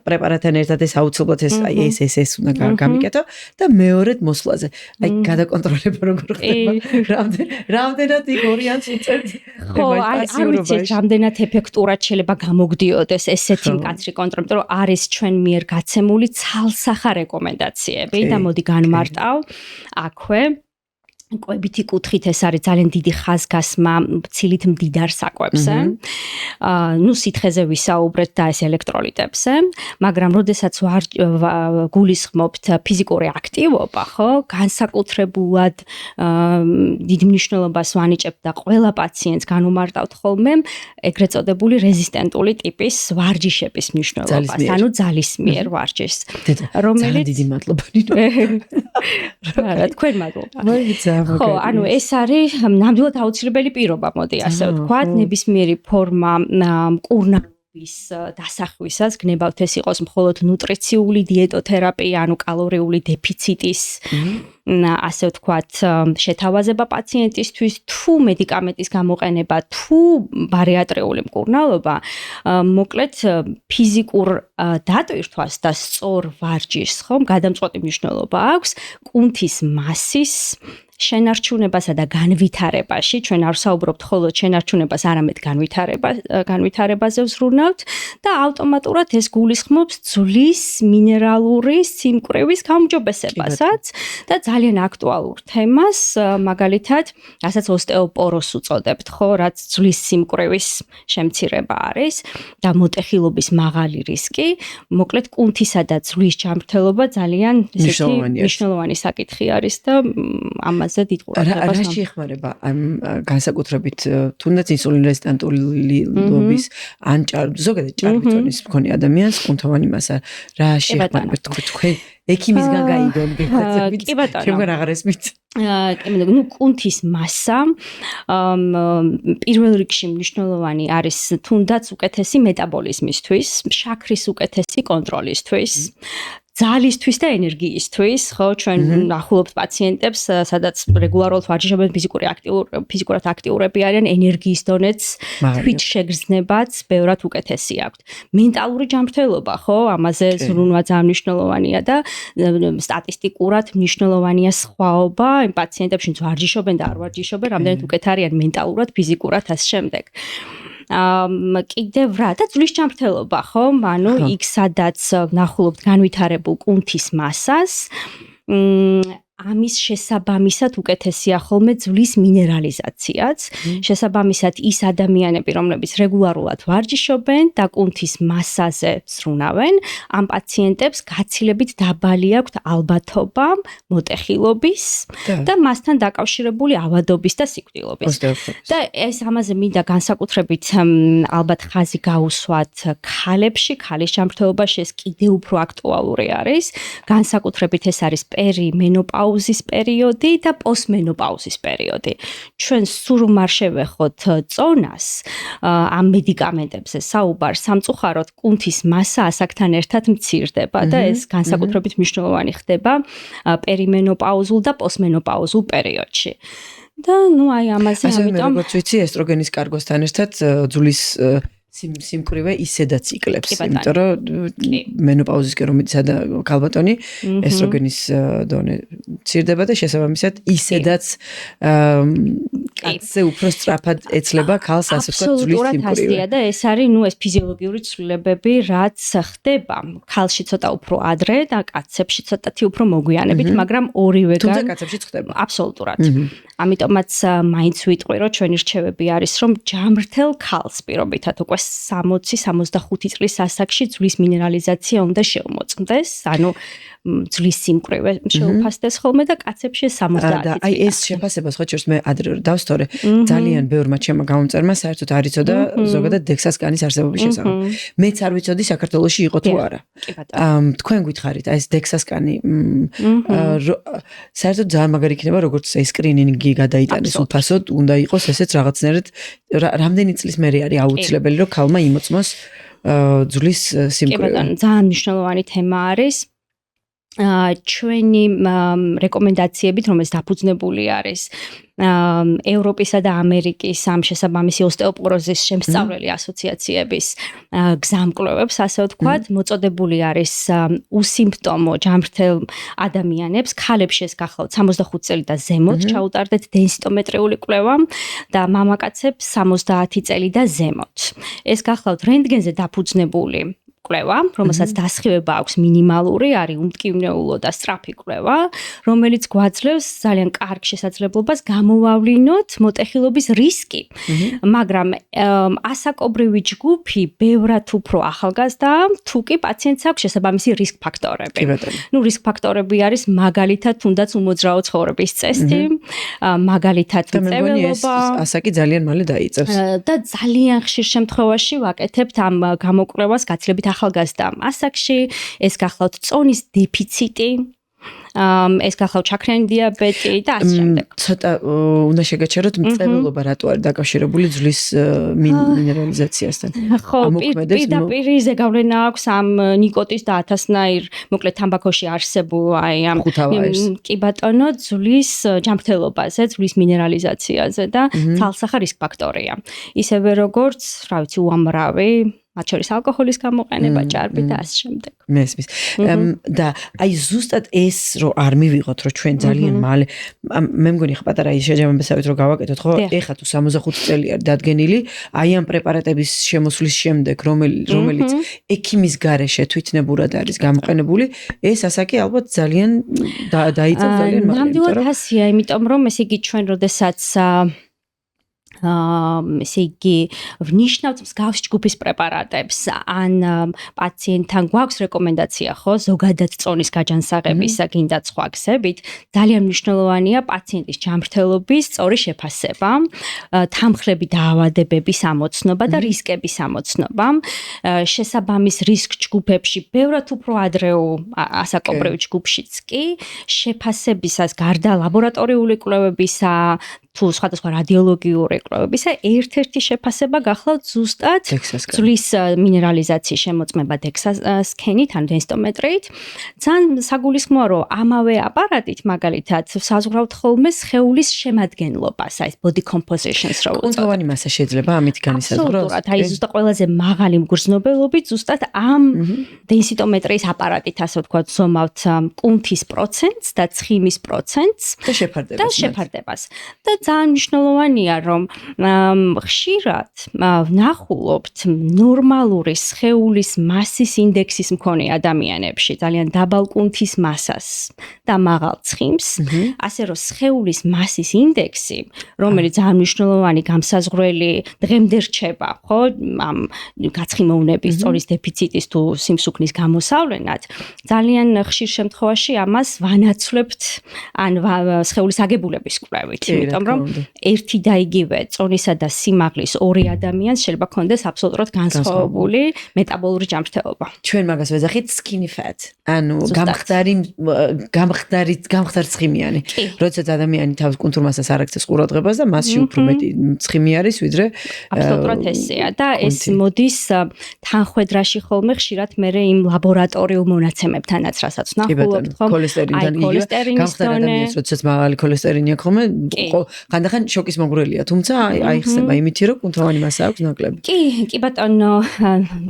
პრეპარატთან ერთად ეს აუცილებლად ეს უნდა გამიკეთო და მეორედ მოსვლაზე. აი გადაკონტროლება როგორ ხდება? რამდენად იქ ორიანტს უწევთ? ხო, არ ვიცი რამდენად ეფექტურად შეიძლება გამოგდიოდეს ესეთი მკაცრი კონტროლი, იმიტომ რომ არის ჩვენ მიერ გაცემული ცალსახა რეკომენდაციები და მოდი განმარტავ აქვე. კვებითი კუთხით ეს არის ძალიან დიდი ხაზგასმა ცილით მდიდარ საკვებზე. სითხეზე ვისაუბრეთ და ეს ელექტროლიტებზე, მაგრამ როდესაც გულისხმობთ ფიზიკური აქტივობა, ხო, განსაკუთრებულად დიდ მნიშვნელობას ვანიჭებთ და ყველა პაციენტს განუმარტავთ ხოლმე ეგრეთ წოდებული რეზისტენტული ტიპის ვარჯიშების მნიშვნელობას, ანუ ძალისმიერ ვარჯიშს, რომელიც დიდი მადლობა ნინო. რა თქვენ მადლობა. ხო, ანუ ეს არის ნამდვილად აუცილებელი პირობა, მოდი ასე ვთქვათ, ნებისმიერი ფორმა მკურნალობის დასახვისას გნებავთ ეს იყოს მხოლოდ ნუტრიციული დიეტოთერაპია, ანუ კალორიული დეფიციტის ასე ვთქვათ, შეთავაზება პაციენტისთვის, თუ მედიკამენტის გამოყენება, თუ ბარიატრიული მკურნალობა, მოკლედ ფიზიკურ დატვირთვას და სწორ ვარჯიშს, ხომ, გადამწყვეტი მნიშვნელობა აქვს კუნთის მასის შენარჩუნებასა და განვითარებაში, ჩვენ არ ვსაუბრობთ მხოლოდ შენარჩუნებას, არამედ განვითარებაზე ვზრუნავთ და ავტომატურად ეს გულისხმობს ძვლის მინერალური სიმკვრივის გაუმჯობესებასაც და ძალიან აქტუალურ თემას, მაგალითად, რასაც ოსტეოპოროზს უწოდებთ, ხო, რაც ძვლის სიმკვრივის შემცირება არის და მოტეხილობის მაღალი რისკი, მოკლედ კუნთისა და ძვლის ჯანმრთელობა ძალიან მნიშვნელოვანი საკითხი არის და ამაზე დიდ ყურადღებას. რა შეეხმარება ამ განსაკუთრებით თუნდაც ინსულინ რეზისტენტულობის ან ზოგადად ჭარბი მქონე ადამიანს კუნთოვანი მასა რა შეეხმარება თქვენ ექიმისგან გაიგონ გიხარით ჩემგან აღარ ესმით. კუნთის მასა პირველ რიგში მნიშვნელოვანი არის თუნდაც უკეთესი მეტაბოლიზმისთვის, შაქრის უკეთესი კონტროლისთვის. ძალისთვის და ენერგიისთვის, ხო, ჩვენ ახლობთ პაციენტებს, სადაც რეგულარულად ვარჯიშობენ, ფიზიკურად აქტიურები არიან, ენერგიის დონეც თვით შეგრძნებაც ბევრად უკეთესი აქვთ. მენტალური ჯანმრთელობა, ხო, ამაზე ზრუნვა ძალიან მნიშვნელოვანია და სტატისტიკურად მნიშვნელოვანია სხვაობა იმ პაციენტებში, ვინც ვარჯიშობენ და არ ვარჯიშობენ, რამდენად უკეთ არიან მენტალურად, ფიზიკურად და ამ შემდეგ. კიდევ რა და ძვლის ჯანმრთელობა, ხო? ანუ იქ სადაც ნახულობთ განვითარებულ კუნთის მასას, ამის შესაბამისად უკეთესია ხოლმე ძვლის მინერალიზაციაც. შესაბამისად ის ადამიანები, რომლებიც რეგულარულად ვარჯიშობენ და კუნთის მასაზე ზრუნავენ, ამ პაციენტებს გაცილებით დაბალი აქვთ ალბათობა მოტეხილობის და მასთან დაკავშირებული ავადობის და სიკვდილობის. და ეს ამაზე მინდა განსაკუთრებით ალბათ ხაზი გაუსვათ ქალებში, ქალის ჯანმრთელობაში ეს კიდევ უფრო აქტუალური არის. განსაკუთრებით ეს არის პერიმენოპაუზის პერიოდი და პოსტმენოპაუზის პერიოდი. ჩვენ სულ არ შევეხოთ წონას ამ მედიკამენტებზე საუბარს, სამწუხაროდ კუნთის მასა ასაკთან ერთად მცირდება და ეს განსაკუთრებით მნიშვნელოვანი ხდება პერიმენოპაუზულ და პოსტმენოპაუზულ პერიოდში. და აი ამაზე ამიტომ როგორც ვიცი, ესტროგენის კარგოსთან ერთად ძვლის სიმკვრივე ისედაც იკლებს, იმიტომ რომ მენოპაუზისკენ რომ მიწადა ქალბატონი, ესტროგენის დონე მცირდება და შესაბამისად ისედაც კაცზე უფრო სწრაფად ეცლება ქალს, ასე ვთქვათ, ძვლის სიმკვრივე. აბსოლუტურად ასეა და ეს არის, ეს ფიზიოლოგიური ცვლილებები, რაც ხდება ქალში ცოტა უფრო ადრე და კაცებში ცოტათი უფრო მოგვიანებით, მაგრამ ორივეგან თუმცა კაცებშიც ხდება. აბსოლუტურად. ამიტომაც მაინც ვიტყვი, რომ ჩვენი რჩევები არის, რომ ჯამრთელ ქალს პირობითად უკვე 60-65 წლის ასაკში ძვლის მინერალიზაცია უნდა შეუმოწმდეს, ანუ ძვლის სიმკვრივე შეუფასდეს ხოლმე და კაცებში 70 და აი ეს შეფასება სხვა შორის მე ადრე დავსწორე, ძალიან ბევრმა ჩემმა გამომწერმა საერთოდ არ იცოდა ზოგადად დექსასკანის არსებობის შესახებ. მეც არ ვიცოდი საქართველოში იყო თუ არა. თქვენ გითხარით, აი ეს დექსასკანი საერთოდ ძალიან მაგარი იქნება, როგორც აი სკრინინგი გადაიტანეს უფასოდ, უნდა იყოს ესეც რაღაცნაირად რამდენი წლის მერე არის აუცილებელი, რომ ქალმა იმოწმოს ძვლის სიმკვრივე. ძალიან მნიშვნელოვანი თემა არის. ჩვენი რეკომენდაციებით, რომელიც დაფუძნებული არის ევროპისა და ამერიკის ამ შესაბამისი ოსტეოპოროზის შემსწავლელი ასოციაციების გზამკვლევებს, ასე ვთქვათ, მოწოდებული არის უსიმპტომო ჯანმრთელ ადამიანებს, ქალებში ეს გახლავთ 65 წელი და ზემოთ ჩაუტარდეთ დენსიტომეტრიული კვლევა და მამაკაცებს 70 წელი და ზემოთ. ეს გახლავთ რენტგენზე დაფუძნებული კვლევა, რომელსაც დასხივება აქვს მინიმალური, არის უმტკივნეულო და სწრაფი კვლევა, რომელიც გვაძლევს ძალიან კარგ შესაძლებლობას გამოვავლინოთ მოტეხილობის რისკი. მაგრამ ასაკობრივი ჯგუფი ბევრად უფრო ახალგაზრდაა, თუ კი პაციენტს აქვს შესაბამისი რისკ ფაქტორები. რისკ ფაქტორები არის მაგალითად თუნდაც უმოძრაო ცხოვრების წესი, მაგალითად მწეველობა. ასაკი ძალიან მალე დაიწყებს. და ძალიან ხშირ შემთხვევაში ვაკეთებთ ამ გამოკვლევას გაცილებით ახალგაზრდა ასაკში, ეს გახლავთ წონის დეფიციტი, ეს გახლავთ შაქრიანი დიაბეტი და ასე შემდეგ. ცოტა უნდა შეგაჩეროთ მწეველობა რატო არის დაკავშირებული ძვლის მინერალიზაციასთან. ხო, პირდაპირ ზეგავლენა აქვს ამ ნიკოტის და ათასნაირ, მოკლედ თამბაქოში არსებულ აი ამ კი ბატონო ძვლის ჯანმრთელობაზე, ძვლის მინერალიზაციაზე და ცალსახა რისკ ფაქტორია. ისევე როგორც, რა ვიცი, უამრავი მათ შორის ალკოჰოლის გამოყენება, ჭარბი და ასე შემდეგ. მესმის. და აი ზუსტად ეს რომ არ მივიღოთ, რომ ჩვენ ძალიან მალე მე მგონი ხა პატარა ის შეჯამებასავით რომ გავაკეთოთ, ხო? ეხა თუ 65 წელი არის დადგენილი, აი ამ პრეპარატების შემოსვლის შემდეგ, რომელიც ექიმის გარეშე თვითნებურად არის გამოყენებული, ეს ასაკი ალბათ ძალიან დაიწევს ძალიან მალე. ნამდვილად ასეა, იმიტომ რომ ესე იგი ჩვენ როდესაც ესე იგი ვნიშნავთ მსგავს ჯგუფის პრეპარატებს ან პაციენტთან გვაქვს რეკომენდაცია ხო ზოგადად წონის გაჯანსაღებისა გინდა სხვა გზებით ძალიან მნიშვნელოვანია პაციენტის ჯანმრთელობის სწორი შეფასება თანხლები დაავადებების ამოცნობა და რისკების ამოცნობა შესაბამის რისკ ჯგუფებში ბევრად უფრო ადრეულ ასაკობრივ ჯგუფშიც კი შეფასებისას გარდა ლაბორატორიული კვლევებისა თუ სხვადასხვა რადიოლოგიური კვლევებისა ერთ-ერთი შეფასება გახლავთ ზუსტად ძვლის მინერალიზაციის შემოწმება დექსასკენით ან დენსიტომეტრით. ძალიან საგულისხმოა რომ ამავე აპარატით მაგალითად საზღვრავთ ხოლმე სხეულის შემადგენლობას, აი ეს body compositions რო უწოდოთ. კუნთოვანი მასა შეიძლება ამით განისაზღვროს. აბსოლუტურად, აი ზუსტად ყველაზე მაღალი მგრძნობელობით ზუსტად ამ დენსიტომეტრიის აპარატით ასე ვთქვათ ზომავთ კუნთის პროცენტს და ცხიმის პროცენტს და შეფარდებას. და ძალიან მნიშვნელოვანია, რომ ხშირად ვნახულობთ ნორმალური სხეულის მასის ინდექსის მქონე ადამიანებში, ძალიან დაბალ კუნთის მასას და მაღალ ცხიმს, ასე რომ სხეულის მასის ინდექსი, რომელიც ძალიან მნიშვნელოვანი გამსაზღვრელი დღემდე რჩება, ხო, ამ გაცხიმოვნების, წონის დეფიციტის თუ სიმსუქნის გამოსავლენად, ძალიან ხშირ შემთხვევაში ამას ვანაცვლებთ ან სხეულის აგებულების კვლევით, იმიტომ რომ ერთი და იგივე წონისა და სიმაღლის ორი ადამიანს შეიძლება ქონდეს აბსოლუტურად განსხვავებული მეტაბოლური ჯანმრთელობა. ჩვენ მაგას ვეძახით skinny fat, ანუ გამხდარი ცხიმიანი. როდესაც ადამიანი თავის კუნთურ მასას არ აქცევს ყურადღებას და მასში უფრო მეტი ცხიმი არის, ვიდრე აბსოლუტურად ესეა და ეს მოდის თანხვედრაში ხოლმე ხშირად მე იმ ლაბორატორიულ მონაცემებთანაც, რასაც ვნახულობთ, ხო? ქოლესტერინთან იგივე გამხდარ ადამიანს, როდესაც მაღალი ქოლესტერინი აქვს ხოლმე, ხანდახან შოკის მომგვრელია, თუმცა აიხსნება იმითი, რომ კუნთოვანი მასა აქვს ნაკლები. კი ბატონო,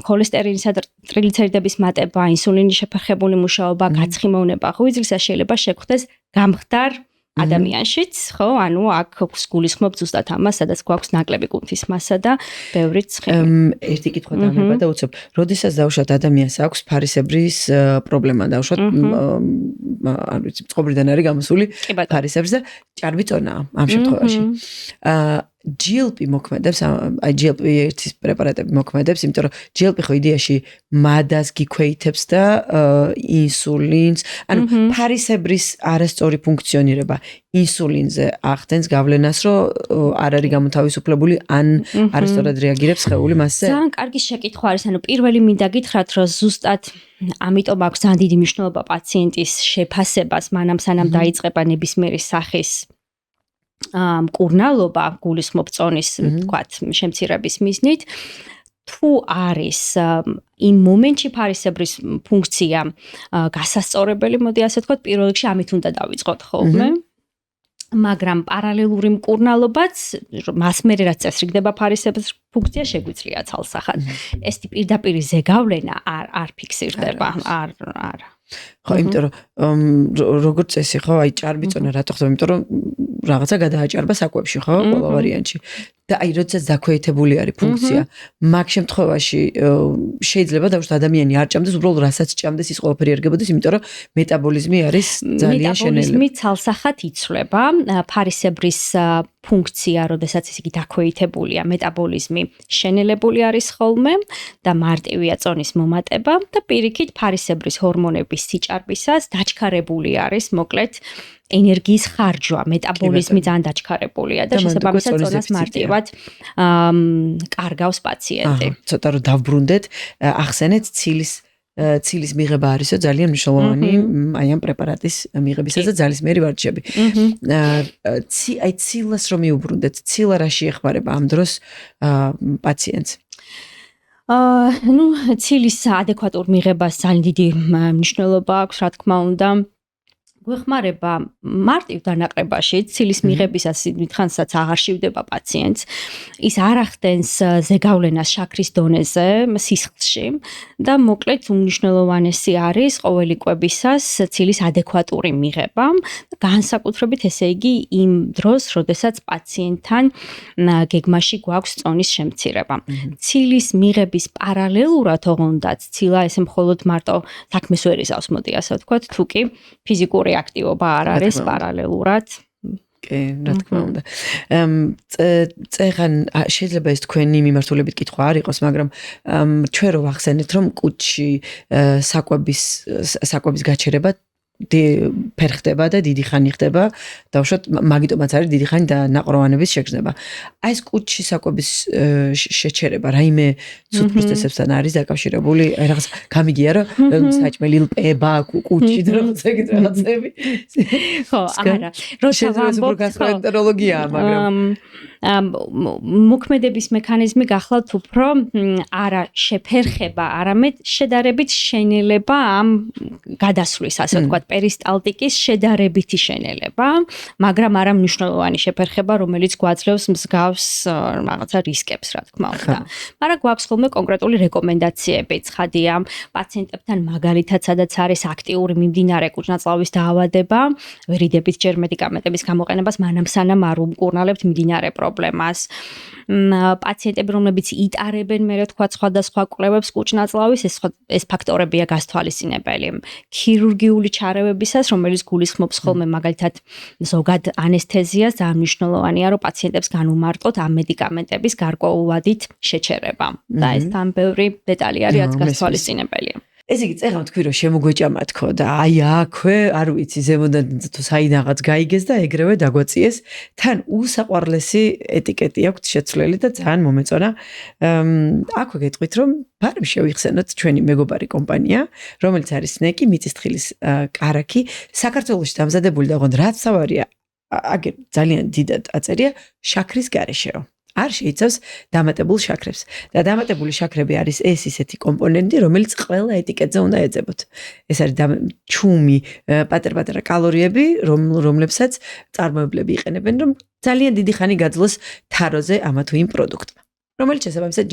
ქოლესტერინისა და ტრიგლიცერიდების მატება, ინსულინის შეფერხებული მუშაობა, გაცხიმოვნება ღვიძლისა შეიძლება შეგვხდეს გამხდარ ადამიანშიც, ხო? ანუ აქ გულისხმობ ზუსტად ამას, სადაც გვაქვს ნაკლები კუნთის მასა და ბევრი ცხიმი. ერთი კითხვა დამება და უცებ, როდესაც დავუშვათ ადამიანს აქვს ფარისებრის პრობლემა, დავუშვათ, არ ვიცი, წყობრიდან არის გამოსული ფარისებრს და ჭარბი წონაა ამ შემთხვევაში. GLP მოქმედებს, აი GLP-1-ის პრეპარატები მოქმედებს, იმიტომ რომ GLP ხო იდეაში მადას გიქვეითებს და ინსულინს, ანუ ფარისებრის არასწორი ფუნქციონირება ინსულინზე ახდენს გავლენას, რომ არ არის გამოთავისუფლებული ან არასწორად რეაგირებს სხეული მასზე. ძალიან კარგი შეკითხვა არის, ანუ პირველი მინდა გითხრათ, რომ ზუსტად ამიტომ აქვს ძალიან დიდი მნიშვნელობა პაციენტის შეფასებას, მანამ სანამ დაიწყება ნებისმიერი სახის მკურნალობა გულისხმობ წონის, ვთქვათ, შემცირების მიზნით, თუ არის იმ მომენტში ფარისებრის ფუნქცია გასასწორებელი, მოდი ასე ვთქვათ, პირველ რიგში ამით უნდა დავიწყოთ ხოლმე. მაგრამ პარალელური მკურნალობაც, მას მერე რაც წესრიგდება ფარისებრის ფუნქცია შეგვიძლია ცალსახად. ეს პირდაპირი ზეგავლენა არ ფიქსირდება, არ. ხო, იმიტომ რომ როგორც წესი, ხო, აი ჭარბი წონა რატო ხდება, იმიტომ რომ რაღაცა გადააჭარბა საკვებში, ხო, ყველა ვარიანტში. და აი როდესაც დაქვეითებული არის ფუნქცია, მაგ შემთხვევაში შეიძლება დავუშვათ ადამიანი არ ჭამდეს, უბრალოდ რასაც ჭამდეს ის ყველაფერი ერგებოდეს, იმიტომ რომ მეტაბოლიზმი არის ძალიან შენელებული. მეტაბოლიზმი ცალსახად იცვლება, ფარისებრის ფუნქცია, როდესაც იგი დაქვეითებულია, მეტაბოლიზმი შენელებული არის ხოლმე და მარტივია წონის მომატება და პირიქით ფარისებრის ჰორმონების სიჭარბისას დაჩქარებული არის, მოკლედ ენერგიის ხარჯვა, მეტაბოლიზმი ძალიან დაჩქარებულია და შესაბამისად წონას მარტივად კარგავს პაციენტი. ცოტა რომ დავბრუნდეთ, ახსენეთ ცილის მიღება არისო ძალიან მნიშვნელოვანი აი ამ პრეპარატის მიღებისა და ძალისმიერი ვარჯიშები. აი ცილას რომ მიუბრუნდეთ, ცილა რა შეეხმარება ამ დროს პაციენტს? ცილის ადეკვატურ მიღებას ძალიან დიდი მნიშვნელობა აქვს, რა თქმა უნდა. გვეხმარება მარტივ დანაყრებაში, ცილის მიღებისას დიდხანსაც აღარ შევდება პაციენტს. ის არ ახდენს ზეგავლენას შაქრის დონეზე, სისხლში და მოკლედ უმნიშვნელოვანესი არის ყოველი კვებისას ცილის ადეკვატური მიღება. განსაკუთრებით ესე იგი იმ დროს, როდესაც პაციენტთან გეგმაში გვაქვს წონის შემცირება. ცილის მიღების პარალელურად ოღონდაც ცილა ესე მხოლოდ მარტო საქმეს ვერ იზავს, მოდი ასე ვთქვათ, თუ კი ფიზიკური აქტივობა არ არის პარალელურად. კი, რა თქმა უნდა. წეღან შეიძლება ეს თქვენი მიმართულებით კითხვა არ იყოს, მაგრამ ჩვენ რო ვახსენეთ, რომ კუჭში საკვების გაჩერება ფერხდება და დიდი ხანი ხდება, დავუშვათ, მაგიტომაც არის დიდი ხანი და ნაყროვანების შეგრძნება. აი ეს კუჭში საკვების შეჩერება რაიმე ცუდ პროცესებთან არის დაკავშირებული? აი რაღაც გამიგია რომ საჭმელი ლპება კუჭში და რაღაცები. ხო, არა. როცა ვამბობ გასტროენტეროლოგია, მაგრამ მოქმედების მექანიზმი გახლავთ უფრო არა შეფერხება, არამედ შედარებით შენელება ამ გადასვლის, ასე ვთქვათ, პერისტალტიკის შედარებითი შენელება, მაგრამ არა მნიშვნელოვანი შეფერხება, რომელიც გვაძლევს მსგავს რაღაცა რისკებს, რა თქმა უნდა. მაგრამ გვაქვს ხოლმე კონკრეტული რეკომენდაციები, ცხადია, პაციენტებთან მაგალითად, სადაც არის აქტიური მიმდინარე კუჭნაწლავის დაავადება, ვერიდებით ჯერ მედიკამენტების გამოყენებას მანამ სანამ არ უმკურნალებთ მიმდინარე პრობლემას. პაციენტები, რომლებიც იტარებენ, მე ვთქვა, სხვადასხვა კვლევებს კუჭნაწლავის, ეს ფაქტორებია გასთვალისწინებელი. ქირურგიული ჩარევებისას, რომელიც გულისხმობს ხოლმე მაგალითად ზოგად ანესთეზიას, ძალიან მნიშვნელოვანია, რომ პაციენტებს განუმარტყოთ ამ მედიკამენტების გარკვეულადით შეჩერება. და ეს თან ბევრი დეტალი არის, რაც გასთვალისწინებელია. ეს იგი წეღავ თქვი რომ შემოგვეჭამა თქო და აი აქვე არ ვიცი ზემოდან თუ საიდანღაც გაიგეს და ეგრევე დაგვაწიეს თან უსაყვარლესი ეტიკეტი აქვს შეცვლილი და ძალიან მომეწონა აქვე გეტყვით რომ ბარემ შევიხსენოთ ჩვენი მეგობარი კომპანია რომელიც არის სნეკი მიწისთხილის კარაქი საქართველოში დამზადებული და ოღონდ რაც სავარია აგერ ძალიან დიდად აწერია შაქრის გარეშეო არ შეიცავს დამატებულ შაქრებს და დამატებული შაქრები არის ეს ისეთი კომპონენტი, რომელიც ყველა ეტიკეტზე უნდა ეძებოთ. ეს არის ჩუმი, პატარ-პატარა კალორიები, რომლებსაც წარმოებლები იყენებენ, რომ ძალიან დიდი ხანი გაძლოს თაროზე ამა თუ იმ პროდუქტმა. რომელიც შესაბამისად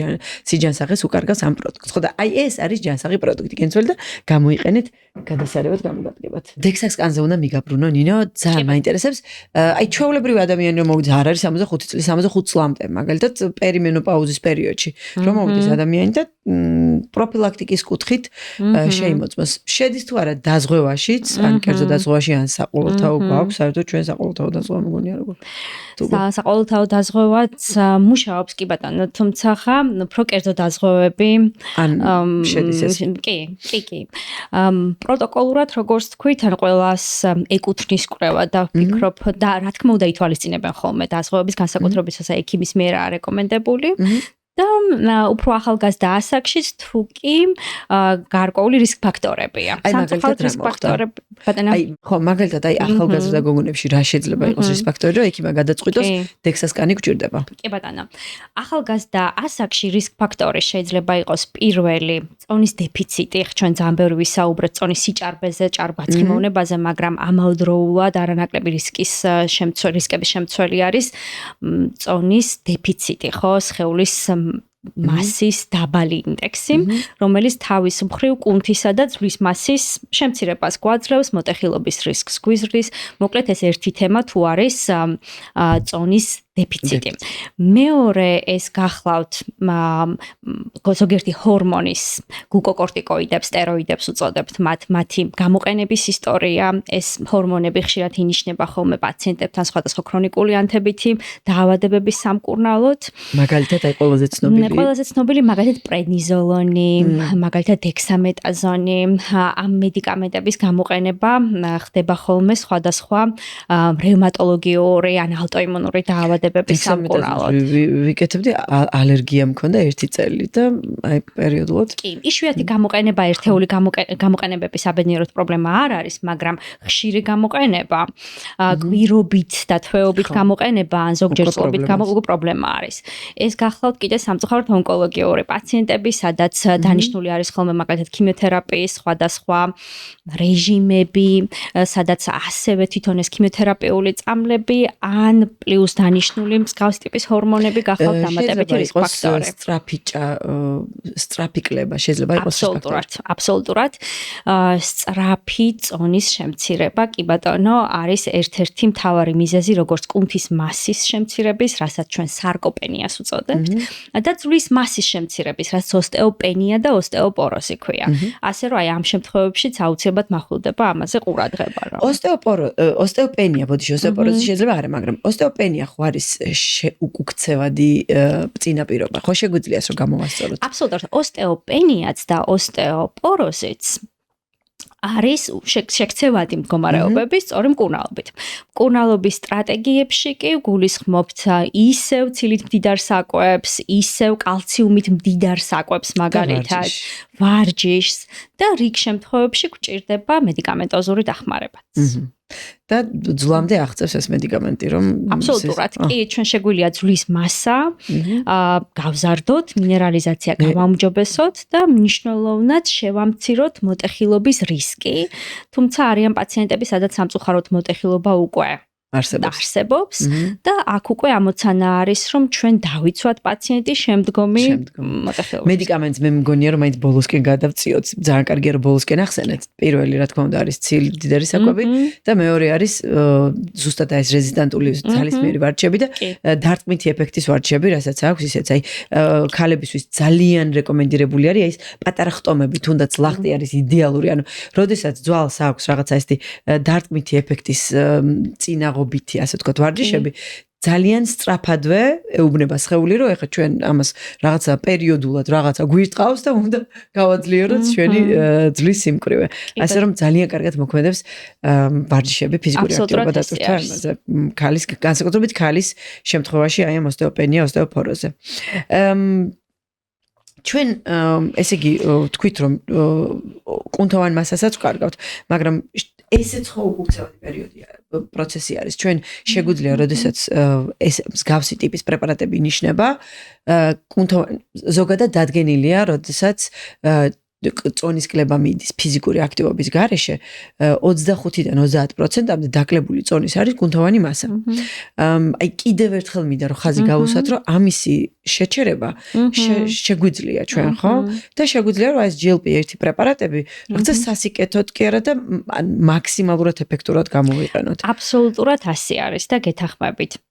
სიჯანსაღეს უკარგავს ამ პროდუქტს. ხო და აი ეს არის ჯანსაღი პროდუქტი, გენცვალ და გამოიყენეთ გადასარევად გამოგატკებათ. დექსას კანზე უნდა მიგაბრუნო, ნინო, ძალიან მაინტერესებს. აი ჩვეულებრივი ადამიანი რომ მოვიდეს, არ არის 65 წლის, 65 წლამდე, მაგალითად პერიმენოპაუზის პერიოდში, რომ მოვიდეს ადამიანი და პროფილაქტიკის კუთხით შეიმოწმოს. შედის თუ არა დაზღვევაშიც, ან კერძო დაზღვევაში, ან საყოველთაო გვაქვს, საერთოდ ჩვენ საყოველთაო დაზღვევა მგონია როგორ. საყოველთაო დაზღვევაც მუშაობს კი ბატონო, თუმცა ხა უფრო კერძო დაზღვევები შედის ეს. კი. პროტოკოლურად როგორც თქვით, ან ყველას ეკუთვნის კვლევა და ვფიქრობ და რა თქმა უნდა ითვალისწინებენ ხოლმე დაზღვევების განსაკუთრებით ესა ექიმის მიერ არეკომენდებული და უფრო ახალგაზრდა ასაკშიც თუ კი გარკვეული რისკ ფაქტორებია. სამწუხაროდ რისკ ფაქტორები ბატონო. აი ხო, მაგალითად აი ახალგაზრდა გოგონებში რა შეიძლება იყოს რისკ ფაქტორი, რომ ექიმა გადაწყვიტოს დექსას კანი გჭირდება. კი ბატონო. ახალგაზრდა ასაკში რისკ ფაქტორი შეიძლება იყოს პირველი წონის დეფიციტი, ჩვენ ძალიან ბევრი ვისაუბრეთ წონის სიჭარბეზე, ჭარბაცქიმოვნებაზე, მაგრამ ამავდროულად არანაკლები რისკების შემცველი არის წონის დეფიციტი, ხო, სხეულის მასის დაბალი ინდექსი, რომელიც თავის მხრივ კუნთისა და ძვლის მასის შემცირებას გვაძლევს, მოტეხილობის რისკს გვიზრდის. მოკლედ ეს ერთი თემა თუ არის წონის დეფიციტი. მეორე ეს გახლავთ ზოგიერთი ჰორმონის გლუკოკორტიკოიდებს, სტეროიდებს უწოდებთ, მათი გამოყენების ისტორია, ეს ჰორმონები ხშირად ინიშნება ხოლმე პაციენტებთან სხვადასხვა ქრონიკული ანთებითი დაავადებების სამკურნალოდ. მაგალითად აი ყველაზე ცნობილი მაგალითად პრედნიზოლონი, მაგალითად დექსამეტაზონი, ამ მედიკამენტების გამოყენება ხდება ხოლმე სხვადასხვა რევმატოლოგიური ან ავტოიმუნური დაავადებების სამკურნალოდ. ვიკეთებდი ალერგია მქონდა 1 წელი და აი პერიოდულად. კი, იშვიათი გამოყენება, ერთეული გამოყენებების საბედნიეროდ პრობლემა არ არის, მაგრამ ხშირი გამოყენება, გვირობით და თვეობით გამოყენება, ან ზოგჯერ წლობით გამოყენება პრობლემა არის. ეს გახლავთ კიდე სამწუხაროდ ონკოლოგიური პაციენტები, სადაც დანიშნული არის ხოლმე მაგალითად ქიმიოთერაპიის სხვადასხვა რეჟიმები, სადაც ასევე თვითონ ეს ქიმიოთერაპიული წამლები, ან პლუს დანიშნული მსგავს ტიპის ჰორმონები გახლავთ დამატებითი რისკ ფაქტორი. სწრაფი კლება შეიძლება იყოს აბსოლუტურად. სწრაფი წონის შემცირება, კი ბატონო, არის ერთ-ერთი მთავარი მიზეზი, როგორც კუნთის მასის შემცირების, რასაც ჩვენ სარკოპენიას უწოდებთ, და ძვლის მასის შემცირების, რაც ოსტეოპენია და ოსტეოპოროზი ქვია. ასე რომ აი ამ შემთხვევებშიც აუცილებლად მახვილდება ამაზე ყურადღება. ოსტეოპენია, ბოდიში, ოსტეოპოროზი შეიძლება არა, მაგრამ ოსტეოპენია ხო არის უკუქცევადი წინაპირობა. ხო შეგვიძლიას რომ გამოვასწოროთ. აბსოლუტურად. ოსტეოპენიაც და ოსტეოპოროზიც არის შექცევადი მდგომარეობები სწორი მკურნალობით. მკურნალობის სტრატეგიებში კი გულისხმობთ ისევ ცილით მდიდარ საკვებს, ისევ კალციუმით მდიდარ საკვებს მაგალითად, ვარჯიშს და რიგ შემთხვევებში გვჭირდება მედიკამენტოზური დახმარებაც. და ძვლამდე აღწევს ეს მედიკამენტი, რომ აბსოლუტურად. კი, ჩვენ შეგვიძლია ძვლის მასა გავზარდოთ, მინერალიზაცია გავაუმჯობესოთ და მნიშვნელოვნად შევამციროთ მოტეხილობის რისკი. თუმცა არიან პაციენტები, სადაც სამწუხაროდ მოტეხილობა უკვე არსებობს და აქ უკვე ამოცანა არის, რომ ჩვენ დავიცვათ პაციენტის შემდგომი მოტეხილობა. მედიკამენტს მე მგონია, რომ მაინც ბოლოსკენ გადავწიოთ. ძალიან კარგია, რომ ბოლოსკენ ახსენეთ. პირველი, რა თქმა უნდა, არის მდიდარი საკვები და მეორე არის ზუსტად ეს რეზისტანტული ძალისმიერი ვარჯიშები და დარტყმითი ეფექტის ვარჯიშები, რასაც აქვს ისეც. აი, ქალებისთვის ძალიან რეკომენდირებული არის ეს პატარა ხტომები, თუნდაც ლახტი არის იდეალური. ანუ, როდესაც ძვალს აქვს რაღაცა ესეთი დარტყმითი ეფექტის წინაღობითი, ასე ვთქვათ, ვარჯიშები, ძალიან სწრაფადვე ეუბნება სხეული, რომ ეხლა ჩვენ ამას რაღაცა პერიოდულად რაღაცა გვირტყავს და უნდა გავაძლიეროთ ჩვენი ძვლის სიმკვრივე. ასე რომ ძალიან კარგად მოქმედებს ვარჯიშები, ფიზიკური აქტივობა დატვირთვა ამაზე. ქალის, განსაკუთრებით ქალის შემთხვევაში აი ამ ოსტეოპენია, ოსტეოფოროზე. ჩვენ ესე იგი ვთქვით, რომ კუნთოვან მასასაც ვკარგავთ, მაგრამ ესეც ხო უკუცევადი პერიოდია, პროცესი არის. ჩვენ შეგვიძლია, როდესაც ეს მსგავსი ტიპის პრეპარატები ინიშნება, ზოგადად დადგენილია, როდესაც წონის კლება მიდის ფიზიკური აქტივობის გარეშე 25-დან 30%-მდე დაკლებული წონის არის კუნთოვანი მასა. აი კიდევ ერთხელ მინდა რომ ხაზი გავუსვათ, რომ ამისი შეჩერება შეგვიძლია ჩვენ, ხო? და შეგვიძლია რომ ეს GLP-1 პრეპარატები რაღაცა სასიკეთოდ კი არა და მაქსიმალურად ეფექტურად გამოვიყენოთ. აბსოლუტურად ასე არის და გეთანხმებით.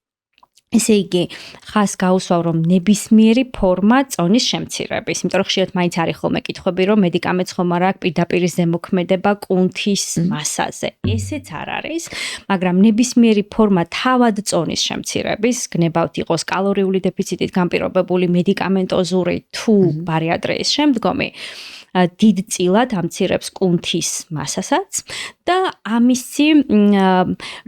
ესე იგი, ხას გაუსვავ, რომ ნებისმიერი ფორმა წონის შემცირების, იმიტომ რომ ხშირად მაინც არის ხოლმე კითხვები, რომ მედიკამენტს ხომ არ აქვს პირდაპირ ზემოქმედება კუნთის მასაზე. ესეც არ არის, მაგრამ ნებისმიერი ფორმა თავად წონის შემცირების, გნებავთ იყოს კალორიული დეფიციტით განპირობებული მედიკამენტოზური თუ ბარიატრიის შემდგომი, დიდწილად ამცირებს კუნთის მასასაც და ამისი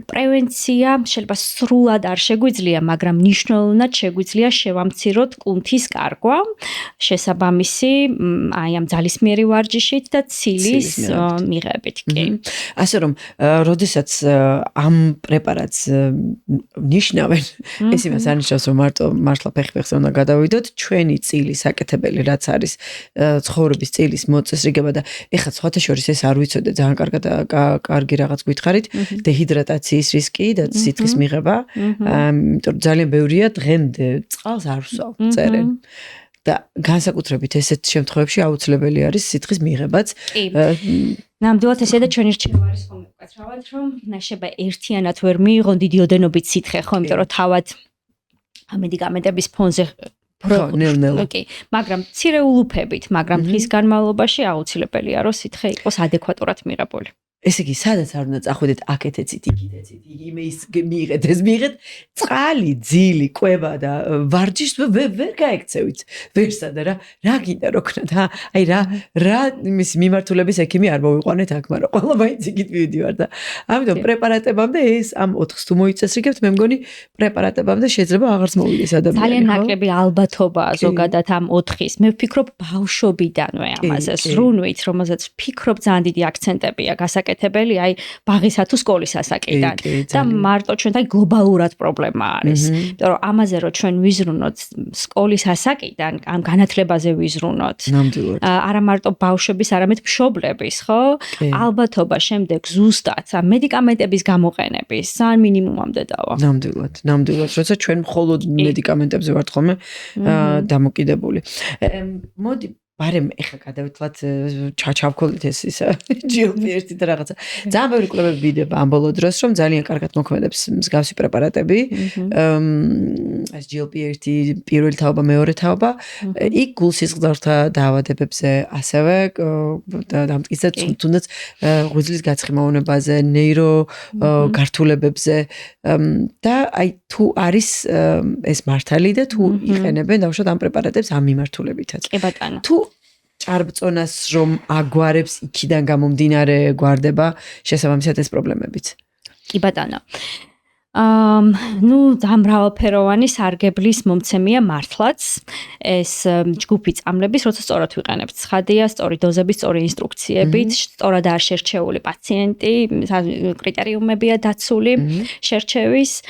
პრევენცია შეიძლება სრულად არ შეგვიძლია, მაგრამ მნიშვნელოვნად შეგვიძლია შევამციროთ კუნთის კარგვა, შესაბამისი აი ამ ძალისმიერი ვარჯიშით და ცილის მიღებით. კი. ასე რომ, როდესაც ამ პრეპარატს ნიშნავენ, ეს იმას არნიშნავს, რომ მართლა ფეხზე უნდა გადავიდოთ, ჩვენი წილის საკეთებელი, რაც არის ცხოვრების წილი მოწესრიგება და ეხლა სხვათა შორის ეს არ ვიცოდე, ძალიან კარგი რაღაც გითხარით, დეჰიდრატაციის რისკი და სითხის მიღება, იმიტომ ძალიან ბევრია დღემდე წყალს არ ვსვავ, წერენ. და განსაკუთრებით ესეთ შემთხვევებში აუცილებელი არის სითხის მიღებაც. ნამდვილად ესე და ჩვენი რჩევა არის ხოლმე უკაცრავად, რომ ნაშება ერთიანად ვერ მიიღონ დიდი ოდენობით სითხე, ხო, იმიტომ რომ თავად მედიკამენტების ფონზე კი, მაგრამ მცირე ულუფებით, მაგრამ დღის განმავლობაში აუცილებელია, რომ სითხე იყოს ადეკვატურად მიღებული. ესე იგი, სადაც არ უნდა წახვიდეთ, აქეთ ეცით, იქით ეცით, იმის მიიღეთ, ეს მიიღეთ, წყალი, ძილი, კვება და ვარჯიშს ვერ გაექცევით. ვერსა და რა გინდა რო ქნათ, აი რა იმის მიმართულების ექიმი არ მოვიყვანეთ აქ, მაგრამ ყველა მაინც იქით მივიდივარ და ამიტომ პრეპარატებამდე ეს ამ 4-ს თუ მოიწესრიგებთ, მე მგონი პრეპარატებამდე შეიძლება აღარც მოვიდეს ადამიანი. ძალიან ნაკლები ალბათობაა ზოგადად ამ 4-ის. მე ვფიქრობ ბავშვობიდანვე ამაზე ზრუნვით, რომელზეც ვფიქრობ ძალიან დიდი აქცენტებია გასაკეთებელი, აი ბაღისა თუ სკოლის ასაკიდან და მარტო ჩვენთან გლობალურად პრობლემა არის. იმიტომ რომ ამაზე რომ ჩვენ ვიზრუნოთ სკოლის ასაკიდან, ამ განათლებაზე ვიზრუნოთ. არა მარტო ბავშვების, არამედ მშობლების, ხო? ალბათობა შემდეგ ზუსტად მედიკამენტების გამოყენების ძალიან მინიმუმამდე დავა. ნამდვილად, როცა ჩვენ მხოლოდ მედიკამენტებზე ვართ ხოლმე დამოკიდებული. მოდი ბარემ ეხა გადავთვალთ ჩავქოლით ეს GLP-1 და რაღაცა. ძალიან ბევრი კვლევები ვიდება ამ ბოლო დროს, რომ ძალიან კარგად მოქმედებს მსგავსი პრეპარატები. ეს GLP-1 პირველი თაობა, მეორე თაობა, იქ გულსისხლძართა დაავადებებზე ასევე დამტკიცდა თუნდაც ღვიძლის გაცხიმოვნებაზე, ნეირო გართულებებზე და აი თუ არის ეს მართალი და თუ იყენებენ დავუშვათ ამ პრეპარატებს ამ მიმართულებითაც. კი ბატონო. თუ ჭარბწონას რომ აგვარებს იქიდან გამომდინარე გვარდება შესაბამისად ეს პრობლემებიც. კი ბატონო. ნუ დამრავალფეროვანი სარგებლის მომცემია მართლაც ეს ჯგუფი წამლების, როცა სწორად ვიყენებთ ცხადია, სწორი დოზების, სწორი ინსტრუქციებით, სწორად არ შერჩეული პაციენტი, კრიტერიუმებია დაცული შერჩევის.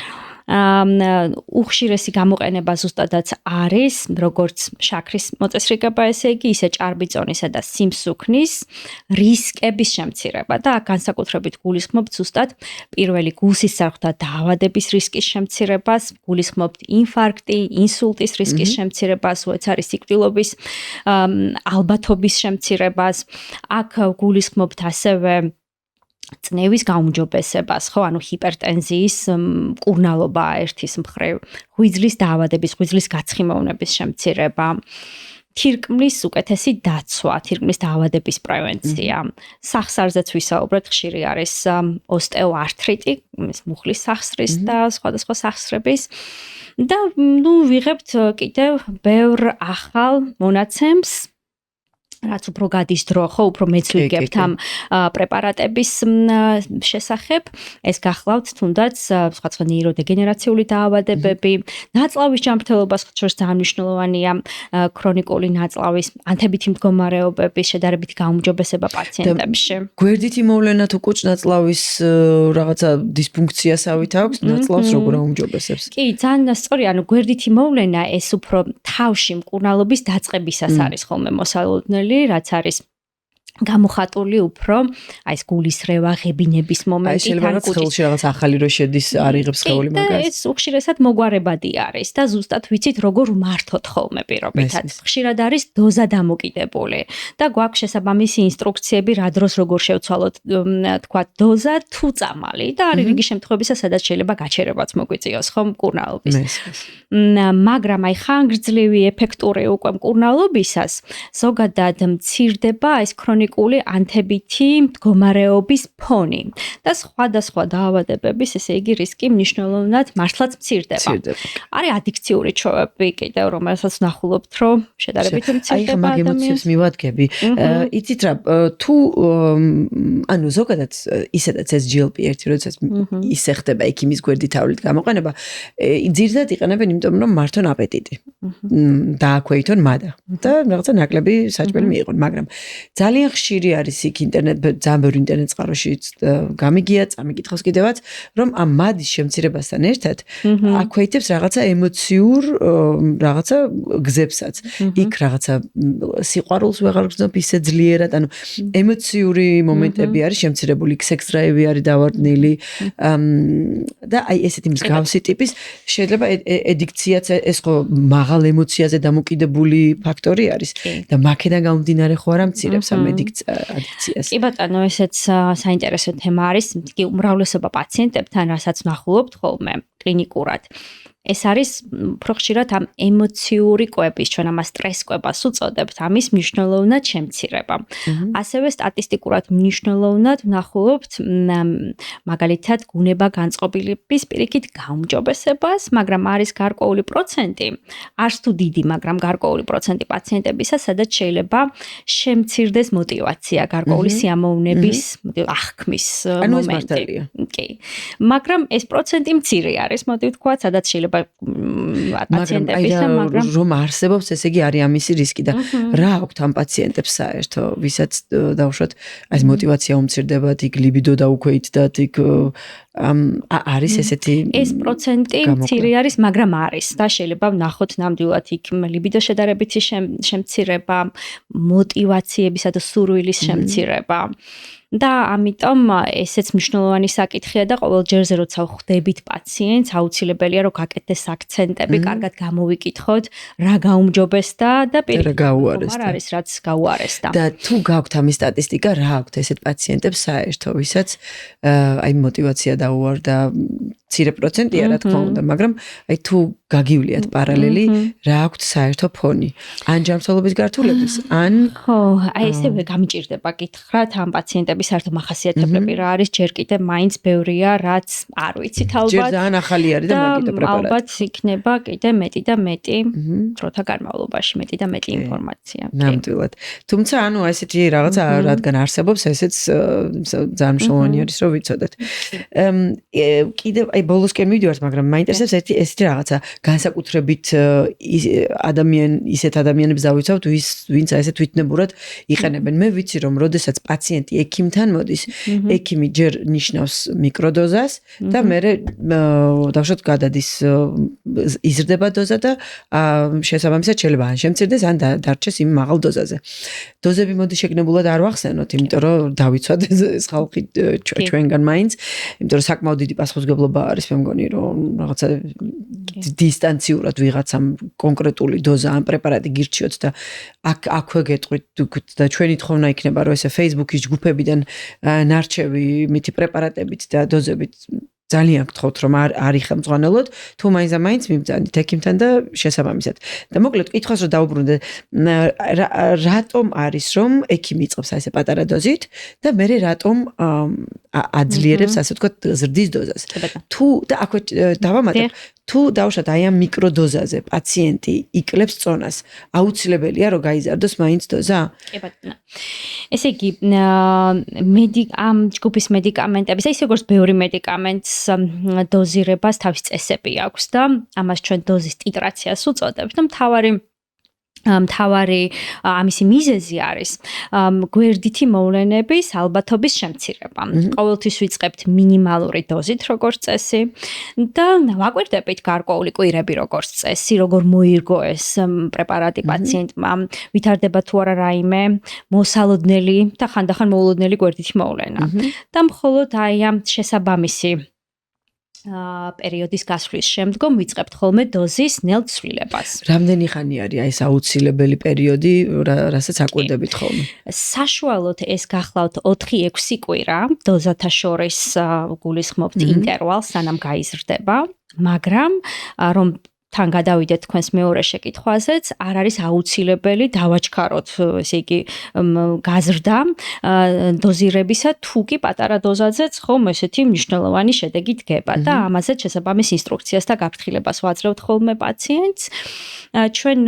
უხშირესი გამოყენება ზუსტადაც არის, როგორც შაქრის მოწესრიგება, ესე იგი, ისე ჭარბიწონისა და სიმსუქნის რისკების შემცირება და განსაკუთრებით გულისხმობთ ზუსტად პირველი გულსისხლთა დაავადების რისკის შემცირებას, გულისხმობთ ინფარქტი, ინსულტის რისკის შემცირებას, უეც არის სიკვდილობის ალბათობის შემცირებას. აქ გულისხმობთ ასევე წნევის გაუმჯობესებას, ხო, ანუ ჰიპერტენზიის მკურნალობა ერთის მხრივ, ღვიძლის დაავადების, ღვიძლის გაცხიმოვნების შემცირება, თირკმლის უკეთესი დაცვა, თირკმლის დაავადების პრევენცია. სახსარზეც ვისაუბრეთ, ხშირი არის ოსტეოართრიტი, მუხლის სახსრის და სხვადასხვა სახსრების და ნუ ვიღებთ კიდევ ბევრ ახალ მონაცემს რაც უფრო გადის დრო, ხო, უფრო მეც ვიგებთ ამ პრეპარატების შესახებ. ეს გახლავთ თუნდაც სხვადასხვა ნეიროდეგენერაციული დაავადებები, ნაწლავის ჯანმრთელობა შორს ძალიან მნიშვნელოვანია, ქრონიკული ნაწლავის ანთებითი მდგომარეობების შედარებით გაუმჯობესება პაციენტებში. გვერდითი მოვლენა თუ კუჭ-ნაწლავის რაღაცა დისფუნქციასავით აქვს, ნაწლავს როგორ აუმჯობესებს? კი, ძალიან სწორი, ანუ გვერდითი მოვლენა ეს უფრო თავში მკურნალობის დაწყებისას არის ხოლმე მოსალოდნელი, რაც არის გამოხატული უფრო აი ეს გულისრევა, ღებინების მომენტი, თან კუჭის რაღაც ახალი რო შედის არიღებს ხეული მაგას. ეს უხშირესად მოგვარებადი არის და ზუსტად ვიცით როგორ მართოთ ხოლმე პირობითად. ხშირად არის დოზა დამოკიდებული და გვაქვს შესაბამისი ინსტრუქციები რა დროს როგორ შევცვალოთ თქვა დოზა თუ წამალი და არის რიგი შემთხვევებისა სადაც შეიძლება გაჩერებაც მოგვიწიოს ხო მკურნალობის. მაგრამ აი ხანგრძლივი ეფექტური უკვე მკურნალობისას ზოგადად მცირდება ეს ქრონიკული ანთებითი მდგომარეობის ფონი და სხვადასხვა დაავადებების, ესე იგი, რისკი მნიშვნელოვნად მართლაც მცირდება. არის ადიქციური ჩვევები კიდევ, რომელსაც ვნახულობთ, რომ შედარებით მცირდება ადამიანს. აი, მაგ ემოციებს მივადგები. იცით რა, თუ ანუ ზოგადად ისედაც ეს GLP-1, როდესაც ისე ხდება ექიმის გვერდითავლით გამოყენება, ძირითადად იყენებენ იმიტომ, რომ მართონ აპეტიტი. დააქვეითონ მადა და რაღაცა ნაკლები საჭმელი მიიღონ, მაგრამ ძალიან ხშირი არის იქ ძალიან ბევრი ინტერნეტ წყაროში გამიგია, წამიკითხავს კიდევაც, რომ ამ მადის შემცირებასთან ერთად აქვეითებს რაღაცა ემოციურ რაღაცა გზებსაც. იქ რაღაცა სიყვარულს ვეღარ გრძნობ ისე ძლიერად, ანუ ემოციური მომენტები არის შემცირებული, იქ სექს დრაივი არის დავარდნილი და აი ესეთი მსგავსი ტიპის შეიძლება ედიქციაც ეს ხო მაღალ ემოციაზე დამოკიდებული ფაქტორი არის და მაქედან გამომდინარე ხო არა მცირებს ამ ადიქციას. კი ბატონო, ესეც საინტერესო თემა არის. კი უმრავლესობა პაციენტებთან, რასაც ვნახულობთ ხოლმე კლინიკურად. ეს არის უფრო ხშირად ამ ემოციური კვების, ჩვენ ამას სტრეს კვებას უწოდებთ, ამის მნიშვნელოვნად შემცირება. ასევე სტატისტიკურად მნიშვნელოვნად ვნახულობთ მაგალითად გუნება განწყობილების პირიქით გაუმჯობესებას, მაგრამ არის გარკვეული პროცენტი, არც თუ დიდი, მაგრამ გარკვეული პროცენტი პაციენტებისა, სადაც შეიძლება შემცირდეს მოტივაცია, გარკვეული სიამოვნების, აღქმის მომენტი. კი. მაგრამ ეს პროცენტი მცირე არის, მოდი ვთქვათ, სადაც შეიძლება მაგრამ რომ არსებობს, ესე იგი არის ამისი რისკი და რა აქვთ ამ პაციენტებს საერთო, ვისაც დავუშვათ, ეს მოტივაცია უმცირდებათ, იქ ლიბიდო დაუქვეითდათ, იქ არის ესეთი ეს პროცენტი მცირე არის, მაგრამ არის და შეიძლება ვნახოთ ნამდვილად იქ ლიბიდო შედარებითი შემცირება, მოტივაციებისა და სურვილის შემცირება. და ამიტომ ესეც მნიშვნელოვანი საკითხია და ყოველ ჯერზე როცა ხვდებით პაციენტს, აუცილებელია რომ გაკეთდეს აქცენტები, კარგად გამოვიკითხოთ, რა გაუმჯობესდა და გაუარესდა. არის რაც გაუარესდა. და თუ გაქვთ ამის სტატისტიკა, რა აქვთ ესეთ პაციენტებს საერთო, ვისაც აი მოტივაცია დაუარდა, მცირე პროცენტია რა თქმა უნდა, მაგრამ აი თუ გაგივლიათ პარალელი რა აქვთ საერთო ფონი ან ჯანმრთელობის გართულების ან ხო აი ესევე გამიჭირდება გითხრათ ამ პაციენტების საერთო მახასიათებლები რა არის ჯერ კიდევ მაინც ბევრია რაც არ ვიცით ალბათ ჯერ ძალიან ახალი არის და მაგიტო პრეპარატი ალბათ იქნება კიდე მეტი და მეტი დროთა განმავლობაში მეტი და მეტი ინფორმაცია ნამდვილად თუმცა ანუ ესეთი რაღაცა რადგან არსებობს ესეც ძალიან მნიშვნელოვანი არის რომ ვიცოდეთ კიდევ აი ბოლოსკენ მივიდივართ მაგრამ მაინტერესებს ესეთი რაღაცა განსაკუთრებით ისეთ ადამიანებს დავიცავთ ვინც ესე თვითნებურად იყენებენ მე ვიცი რომ როდესაც პაციენტი ექიმთან მოდის ექიმი ჯერ ნიშნავს მიკროდოზას და მერე დავშოთ გადადის იზრდება დოზა და შესაბამისად შეიძლება ან შემცირდეს ან დარჩეს იმ მაღალ დოზაზე დოზები მოდი შეგნებულად არ ვახსენოთ იმიტომ რომ დავიცვათ ეს ხალხი ჩვენგან მაინც იმიტომ რომ საკმაოდ დიდი პასუხისმგებლობა არის მე მგონი რომ რაღაცა დისტანციურად ვიღაცამ კონკრეტული დოზა ან პრეპარატი გირჩიოთ და აქვე გეტყვით და ჩვენი თხოვნა იქნება რომ ესე Facebook-ის ჯგუფებიდან ნარჩევი მითი პრეპარატებით და დოზებით ძალიან გთხოვთ რომ არ იხელმძღვანელოთ თუ მაინც მიბრძანდით ექიმთან და შესაბამისად და მოკლედ კითხვას რომ დაუბრუნდე რატომ არის რომ ექიმი იწყებს ასე პატარა დოზით და მერე რატომ აძლიერებს ასე ვთქვათ ზრდის დოზას თუ და აქვე დავამატებ თუ დავუშვათ აი ამ მიკროდოზაზე პაციენტი იკლებს წონას აუცილებელია რომ გაიზარდოს მაინც დოზა? კი ბატონო. ესე იგი ამ ჯგუფის მედიკამენტების ისე როგორც ბევრი მედიკამენტს დოზირებას თავის წესები აქვს და ამას ჩვენ დოზის ტიტრაციას უწოდებთ და მთავარი ამისი მიზეზი არის გვერდითი მოვლენების ალბათობის შემცირება. ყოველთვის ვიწყებთ მინიმალური დოზით როგორც წესი და ვაკვირდებით გარკვეული კვირები როგორც წესი, როგორ მოირგო ეს პრეპარატი პაციენტმა, ვითარდება თუ არა რაიმე მოსალოდნელი და ხანდახან მოულოდნელი გვერდითი მოვლენა. და მხოლოდ აი ამ შესაბამისი პერიოდის გასვლის შემდგომ ვიწყებთ ხოლმე დოზის ნელ ცვლილებას. რამდენი ხანი არის აი ეს აუცილებელი პერიოდი, რასაც აკვირდებით ხოლმე? საშუალოდ ეს გახლავთ 4-6 კვირა, დოზათა შორის გულისხმობთ ინტერვალს, სანამ გაიზრდება, მაგრამ რომ თან გადავიდეთ თქვენს მეორე შეკითხვაზეც, არ არის აუცილებელი დავაჩქაროთ, ესე იგი, გაზრდა დოზირებისა, თუ კი პატარა დოზაზეც ხომ ესეთი მნიშვნელოვანი შედეგი დგება და ამაზეც შესაბამის ინსტრუქციას და გაფრთხილებას ვაძლევთ ხოლმე პაციენტს. ჩვენ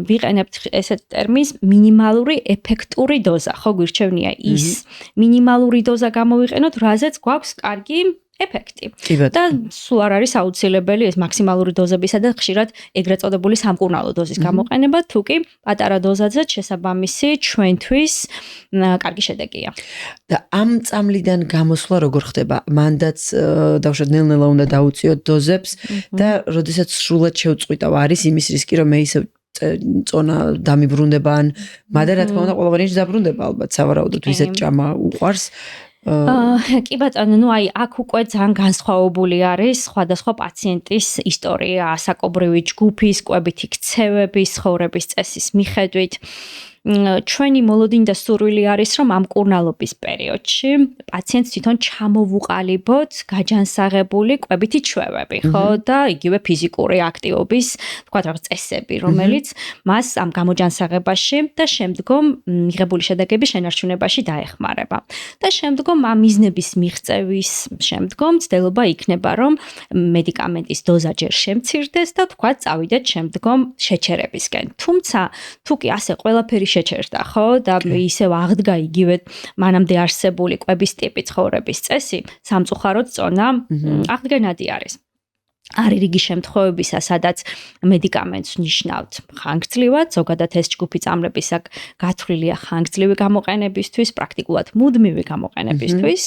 ვიყენებთ ესეთ ტერმინს მინიმალური ეფექტური დოზა, ხო გვირჩევნია ის მინიმალური დოზა გამოვიყენოთ, რაზეც გვაქვს კარგი ეფექტი. და სულ არ არის აუცილებელი ეს მაქსიმალური დოზებისა და ხშირად ეგრეთ წოდებული სამკურნალო დოზის გამოყენება, თუ კი პატარა დოზაზეც შესაბამისი ჩვენთვის კარგი შედეგია. და ამ წამლიდან გამოსვლა როგორ ხდება? მანდაც დავუშვათ ნელ-ნელა უნდა დაუწიოთ დოზებს და როდესაც სრულად შევწყვიტავ არის იმის რისკი რომ მე ისე წონა დამიბრუნდება ან მაგრამ რა თქმა უნდა ყველაფერი დაბრუნდება ალბათ სავარაუდოდ ვისაც ჭამა უყვარს კი ბატონო, ნუ აი აქ უკვე ძალიან განსხვავებული არის სხვადასხვა პაციენტის ისტორია, ასაკობრივი ჯგუფის, კვებითი ქცევების, ცხოვრების წესის მიხედვით. ჩვენი მოლოდინდა სურვილი არის, რომ ამ მკურნალობის პერიოდში პაციენტს თვითონ ჩამოვუყალიბოთ გაჯანსაღებული კვებითი ჩვევები, ხო და იგივე ფიზიკური აქტივობის, თქვათ რაღაც წესები, რომელიც მას ამ გამოჯანსაღებაში და შემდგომ მიღებული შედეგების შენარჩუნებაში დაეხმარება. და შემდგომ ამ მიზნების მიღწევის შემდგომ ცდილობა იქნება, რომ მედიკამენტის დოზა ჯერ შემცირდეს და თქვათ წავიდეთ შემდგომ შეჩერებისკენ. თუმცა თუ კი ასე ყველაფერი შეჩერდა, ხო და ისევ აღდგა იგივე მანამდე არსებული კვების ტიპი ცხოვრების წესი, სამწუხაროდ წონა აღდგენადი არის. არის რიგი შემთხვევებისა, სადაც მედიკამენტს ნიშნავთ ხანგრძლივად, ზოგადად ეს ჯგუფი წამლებისა გათვლილია ხანგრძლივი გამოყენებისთვის, პრაქტიკულად მუდმივი გამოყენებისთვის,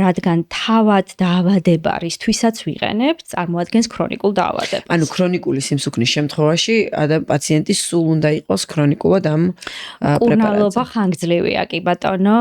რადგან თავად დაავადება რისთვისაც ვიყენებთ, წარმოადგენს ქრონიკულ დაავადებას. ანუ ქრონიკული სიმსუქნის შემთხვევაში პაციენტის სულ უნდა იყოს ქრონიკულად ამ მკურნალობა ხანგრძლივია, კი ბატონო,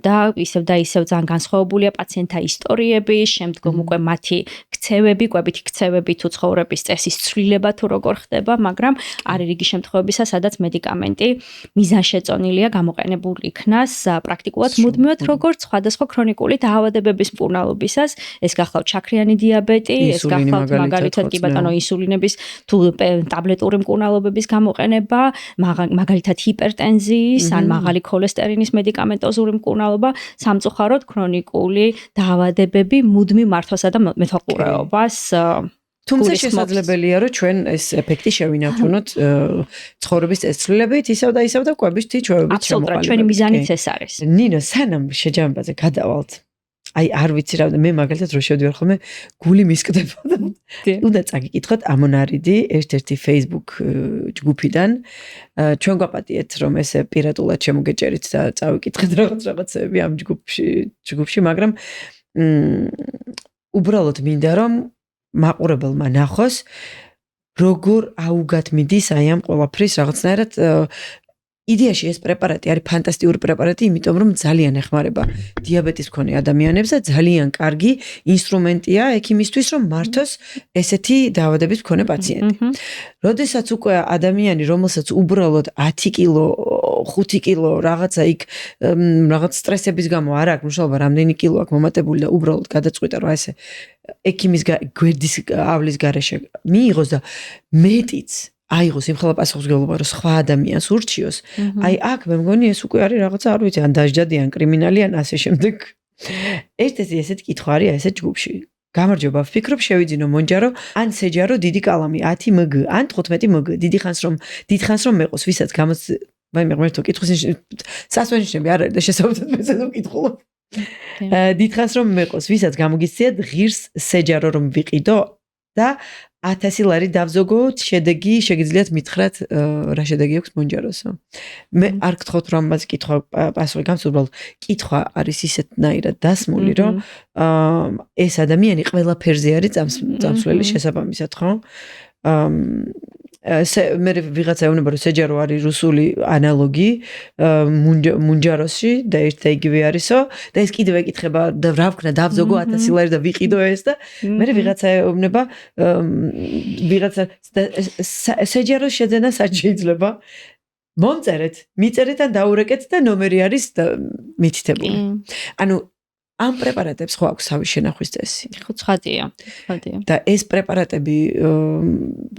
და ისევ ძალიან განსხვავებულია პაციენტთა ისტორიები, შემდგომ უკვე მათი ქცევები, კვებითი ქცევები თუ ცხოვრების წესის ცვლილება თუ როგორ ხდება, მაგრამ არის რიგი შემთხვევებისა, სადაც მედიკამენტი მიზანშეწონილია გამოყენებულ იქნას პრაქტიკულად მუდმივად როგორც სხვადასხვა ქრონიკული დაავადებების მკურნალობისას, ეს გახლავთ შაქრიანი დიაბეტი, ეს გახლავთ მაგალითად კი ბატონო ინსულინების თუ ტაბლეტური მკურნალობების გამოყენება, მაგალითად ჰიპერტენზიის ან მაღალი ქოლესტერინის მედიკამენტოზური მკურნალობა, სამწუხაროდ ქრონიკული დაავადებები მუდმივ მართვასა და მეთვალყურეობას თუმცა შესაძლებელია რომ ჩვენ ეს ეფექტი შევინარჩუნოთ ცხოვრების წესრიგით, ისევ და კვების თიჩვევებით შემოყალიბებით. აბსოლუტურად ჩვენი მიზანიც ეს არის. ნინო, სანამ შეჯამებაზე გადავალთ, აი არ ვიცი რა, მე მაგალითად რო შევდივარ ხოლმე, გული მისკდება და უნდა წაგიკითხოთ ამონარიდი ერთ-ერთი Facebook ჯგუფიდან. ჩვენ გვაპატიეთ რომ ესე პირატულად შემოგეჭერით და წავიკითხეთ რაღაცები ამ ჯგუფში, მაგრამ უბრალოდ მინდა რომ მაყურებელმა ნახოს როგორ აუგად მიდის აი ამ ყველაფრის რაღაცნაირად იდეაში ეს პრეპარატი არის ფანტასტიკური პრეპარატი, იმიტომ რომ ძალიან ეხმარება დიაბეტის მქონე ადამიანებს და ძალიან კარგი ინსტრუმენტია ექიმისთვის რომ მართოს ესეთი დაავადების მქონე პაციენტი. როდესაც უკვე ადამიანი, რომელსაც უბრალოდ 10 კილო 5 კილო რაღაცა იქ რაღაც სტრესების გამო არ აქვს მშობა რამდენი კილო აქვს მომატებული და უბრალოდ გადაწყვიტა რომ ესე ექიმის გვერდის ავლის გარეშე მიიღოს და მეტიც აიღოს იმ ხელა პასუხისმგებლობა რომ სხვა ადამიანს ურჩიოს აი აქ მე მგონი ეს უკვე არის რაღაცა არ ვიცი ან დაჟჯადი ან კრიმინალი ან ასე შემდეგ ერთ-ერთი ესეთი კითხვა არის ესეთ ჯგუფში გამარჯობა ვფიქრობ შევიძინო მონჯარო ან სეჯარო დიდი კალამი 10 მგ ან 15 მგ დიდი ხანს რომ მეყოს ვისაც გამოც მე მერტო კითხვის სასვენიშნები არ არის და შესაძლოა მე ზედო კითხულობ დიდხანს რომ მეყოს ვისაც გამოგიცდიათ ღირს სეჯარო რომ ვიყიდო და 1000 ლარი დავზოგოთ შედეგი შეგიძლიათ მითხრათ რა შედეგი აქვს მონჯაროსო მე არ გთხოვთ რომ ამაზე კითხვა პასუხი გამს უბრალოდ კითხვა არის ისეთნაირად დასმული რომ ეს ადამიანი ყველაფერზე არის წამსვლელი შესაბამისად ხო მე ვიღაცა ეუბნება რომ სეჯარო არის რუსული ანალოგი მუნჯაროსში და ერთ და იგივე არისო და ეს კიდევ ეკითხება და რა ვქნა დავზოგო 1000 ლარი და ვიყიდო ეს და მე ვიღაცა ეუბნება ვიღაცა სეჯაროს შეძენა სად შეიძლება მომწერეთ მიწერეთ ან დაურეკეთ და ნომერი არის მითითებული ანუ ამ პრეპარატებს ხო აქვს თავის შენახვის წესი? ხო, ცხადია. და ეს პრეპარატები,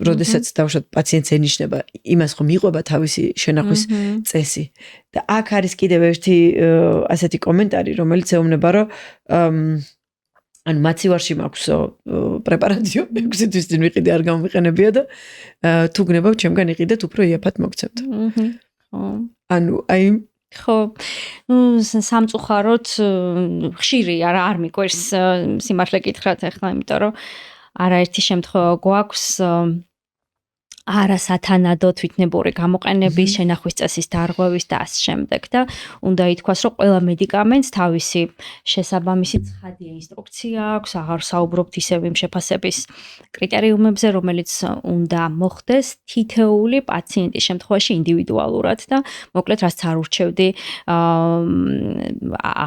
როდესაც დავუშვათ პაციენტს ენიშნება, იმას ხომ იყვება თავისი შენახვის წესი. და აქ არის კიდევ ერთი ასეთი კომენტარი, რომელიც ეუბნება, რომ ან მაცივარში მაქვს პრეპარატიო, 6 თვის წინ ვიყიდე არ გამომიყენებია და თუ გნებავთ ჩემგან იყიდეთ, უფრო იაფად მოგცემთ. ხო. ანუ აი ხო, სამწუხაროდ ხშირი არ მიყვარს სიმართლე გითხრათ ახლა, იმიტომ რომ არაერთი შემთხვევა გვაქვს არასათანადო თვითნებური გამოყენების, შენახვის წესის დარღვევის და ასე შემდეგ და უნდა ითქვას, რომ ყველა მედიკამენტს თავისი შესაბამისი ცხადია ინსტრუქცია აქვს, აღარ საუბრობთ ისევ იმ შეფასების კრიტერიუმებზე, რომელიც უნდა მოხდეს თითეული პაციენტის შემთხვევაში ინდივიდუალურად და მოკლედ რაც არ ურჩევდი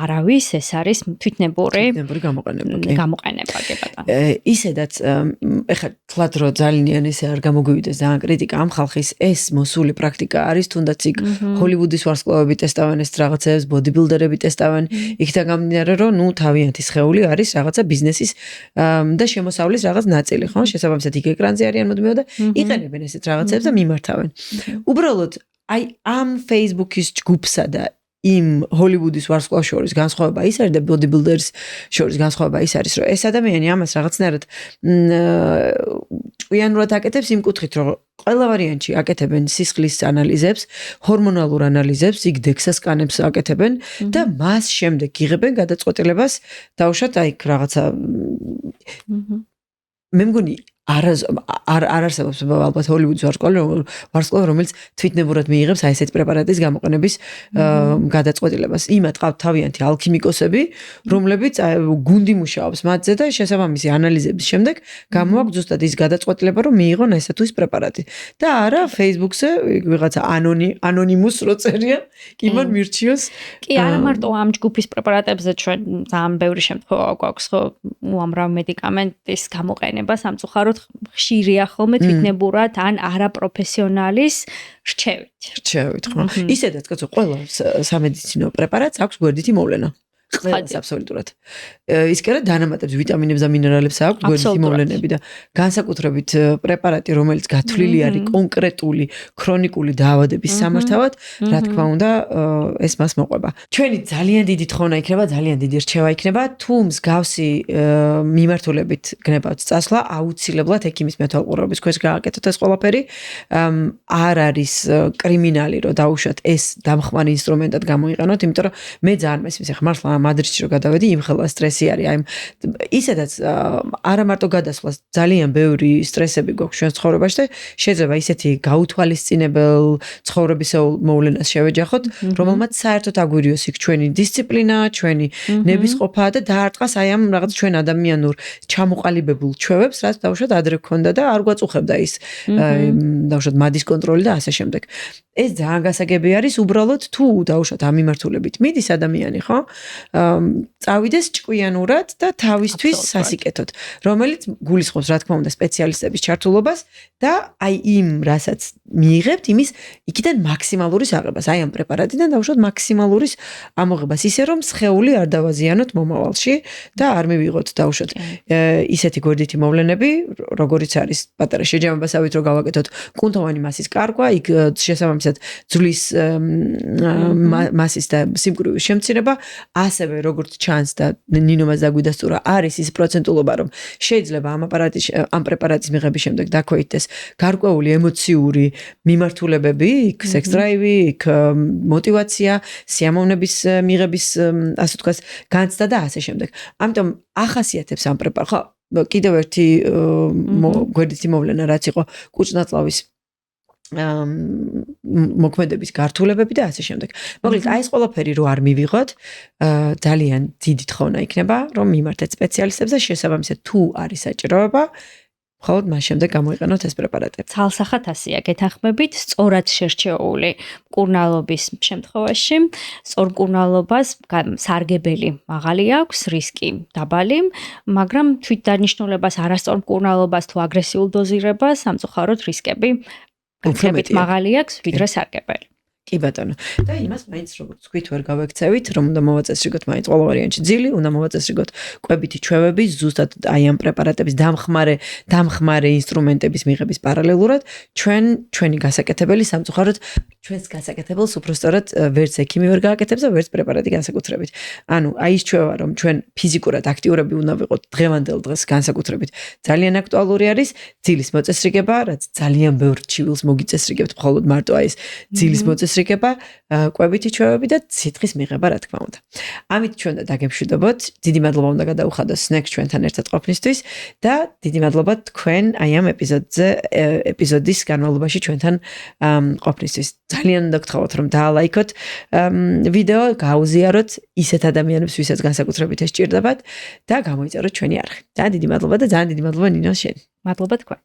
არავის, ეს არის თვითნებური გამოყენება, კი ბატონო. ისედაც ეხლა თლად რო ძალიან ისე არ გამოგვივიდეს და კრიტიკა ამ ხალხის ეს მოსული პრაქტიკა არის თუნდაც იქ ჰოლივუდის ვარსკვლავები ტესტავენ ეს რაღაცებს ბოდიბილდერები ტესტავენ იქიდან გამდინარე რომ ნუ თავიანთი სხეული არის რაღაცა ბიზნესის და შემოსავლის რაღაც ნაწილი ხო შესაბამისად იქ ეკრანზე არიან მუდმივად და იყენებენ ესეთ რაღაცებს და მიმართავენ უბრალოდ აი ამ Facebook-ის ჯგუფსა და იმ ჰოლივუდის ვარსკვლავს შორის განსხვავება ის არის და ბოდიბილდერს შორის განსხვავება ის არის რომ ეს ადამიანი ამას რაღაცნაირად ჭკვიანურად აკეთებს იმ კუთხით რომ ყველა ვარიანტში აკეთებენ სისხლის ანალიზებს, ჰორმონალურ ანალიზებს, იქ დექსას სკანებს აკეთებენ და მას შემდეგ იღებენ გადაწყვეტილებას დაუშვათ აი რაღაცა მე მგონი არ არსებობს ალბათ ჰოლივუდის ვარსკვლავი, რომელიც თვითნებურად მიიღებს აი ესეთ პრეპარატის გამოყენების გადაწყვეტილებას. იმათ ყავთ თავიანთი ალქიმიკოსები, რომლებიც გუნდი მუშაობს მათზე და შესაბამისი ანალიზების შემდეგ გამოაქვთ ზუსტად ის გადაწყვეტილება, რომ მიიღონ ესა თუ ის პრეპარატი. და არა Facebook-ზე ვიღაცა ანონიმუს რო წერია, კი მან მირჩიოს. კი, არა მარტო ამ ჯგუფის პრეპარატებზე ჩვენ ძალიან ბევრი შემთხვევა გვაქვს, ხო, უამრავ მედიკამენტის გამოყენება სამწუხაროდ ხშირია ხოლმე თვითნებურად ან არაპროფესიონალის რჩევით, ხო? ისედაც კაცო, ყველა სამედიცინო პრეპარატს აქვს გვერდითი მოვლენა. ყველას აბსოლუტურად. ის კი არა დანამატებს ვიტამინებს და მინერალებს აქვს გვერდითი მოვლენები და განსაკუთრებით პრეპარატი, რომელიც გათვლილი არის კონკრეტული ქრონიკული დაავადების სამართავად, რა თქმა უნდა, ეს მას მოყვება. ჩვენი ძალიან დიდი თხოვნა იქნება, ძალიან დიდი რჩევა იქნება, თუ მსგავსი მიმართულებით გნებავთ წასვლა, აუცილებლად ექიმის მეთვალყურეობის ქვეშ გააკეთოთ ეს ყველაფერი. არ არის კრიმინალი, რომ დაუშვათ ეს დამხმარე ინსტრუმენტად გამოიყენოთ, იმიტომ რომ მე ძალიან მესმის ახლა მართლა მადრიდში რომ გადავედი, იმხელა სტრესი არის, აი ისედაც არა მარტო გადასვლას ძალიან ბევრი სტრესები გვაქვს ჩვენ ცხოვრებაში და შეიძლება ისეთი გაუთვალისწინებელ ცხოვრებისეულ მოვლენას შევეჯახოთ, რომელმაც საერთოდ აგვირიოს იქ ჩვენი დისციპლინა, ჩვენი ნებისყოფა და დაარტყას აი ამ რაღაც ჩვენ ადამიანურ ჩამოყალიბებულ ჩვევებს, რაც დაუშვათ ადრე გქონდა და არ გვაწუხებდა ის დაუშვათ მადის კონტროლი და ასე შემდეგ. ეს ძალიან გასაგები არის, უბრალოდ თუ დაუშვათ ამ მიმართულებით მიდის ადამიანი, ხო? წავიდეს ჭკვიანურად და თავისთვის სასიკეთოდ, რომელიც გულისხმობს რა თქმა უნდა სპეციალისტების ჩართულობას და აი იმ რასაც მიიღებთ, იმის იქიდან მაქსიმალურის აღებას, აი ამ პრეპარატიდან დაუშვათ მაქსიმალურის ამოღებას, ისე რომ სხეული არ დავაზიანოთ მომავალში და არ მივიღოთ დაუშვათ ისეთი გვერდითი მოვლენები, როგორიც არის პატარა შეჯამებასავით რომ გავაკეთოთ კუნთოვანი მასის კარგვა, იქ შესაბამისად ძვლის მასის და სიმკვრივის შემცირება, ასევე როგორც ჩანს და ნინომას დაგვიდასტურა, არის ის პროცენტულობა, რომ შეიძლება ამ პრეპარატის მიღების შემდეგ დაქვეითდეს გარკვეული ემოციური მიმართულებები, იქ სექს დრაივი, იქ мотивация, სიამოვნების მიღების, ასე ვთქვათ, განცდა და ასე შემდეგ. ამიტომ ახასიათებს ამ პრეპარატს, ხო, კიდევ ერთი გვერდითი მოვლენა, რაც იყო კუჭნაწლავის მოქმედების გართულებები და ასე შემდეგ. მოკლედ, აი ეს ყველაფერი რო არ მივიღოთ, ძალიან დიდი თხოვნა იქნება, რომ მიმართეთ სპეციალისტებს და შესაბამისად თუ არის საჭიროება, მხოლოდ მას შემდეგ გამოიყენოთ ეს პრეპარატები. ცალსახად ასეა გეთანხმებით, სწორად შერჩეული მკურნალობის შემთხვევაში, სწორ მკურნალობას სარგებელი მაღალი აქვს, რისკი დაბალი, მაგრამ თვითდანიშნულებას, არასწორ მკურნალობას თუ აგრესიულ დოზირებას, სამწუხაროდ რისკები გაცილებით მაღალი აქვს, ვიდრე სარგებელი. კი ბატონო. და იმას მაინც როგორც თქვით ვერ გავექცევით, რომ უნდა მოვაწესრიგოთ მაინც ყველა ვარიანტში ძილი, უნდა მოვაწესრიგოთ კვებითი ჩვევები, ზუსტად აი ამ პრეპარატების დამხმარე ინსტრუმენტების მიღების პარალელურად, ჩვენი გასაკეთებელი სამწუხაროდ ჩვენს გასაკეთებელს უბრალოდ ვერც ექიმი ვერ გააკეთებს და ვერც პრეპარატი განსაკუთრებით. ანუ აი ის ჩვევა, რომ ჩვენ ფიზიკურად აქტიურები უნდა ვიყოთ დღევანდელ დღეს განსაკუთრებით, ძალიან აქტუალური არის ძილის მოწესრიგება, რაც ძალიან ბევრ ჩივილს მოგიწესრიგებთ, მხოლოდ მარტო აი ეს ძილის მოწესრიგება, კვებითი ჩვევები და სითხის მიღება, რა თქმა უნდა. ამით ჩვენ და დაგემშვიდობოთ. დიდი მადლობა უნდა გადაუხადოს სნექს ჩვენთან ერთად ყოფნისთვის და დიდი მადლობა თქვენ აი ამ ეპიზოდის განმავლობაში ჩვენთან ყოფნისთვის. ძალიან უნდა გთხოვოთ, რომ დაალაიქოთ ვიდეო, გაუზიაროთ ისეთ ადამიანებს, ვისაც განსაკუთრებით ეს სჭირდებათ და გამოიწეროთ ჩვენი არხი. ძალიან დიდი მადლობა და ძალიან დიდი მადლობა ნინო შენ. მადლობა თქვენ.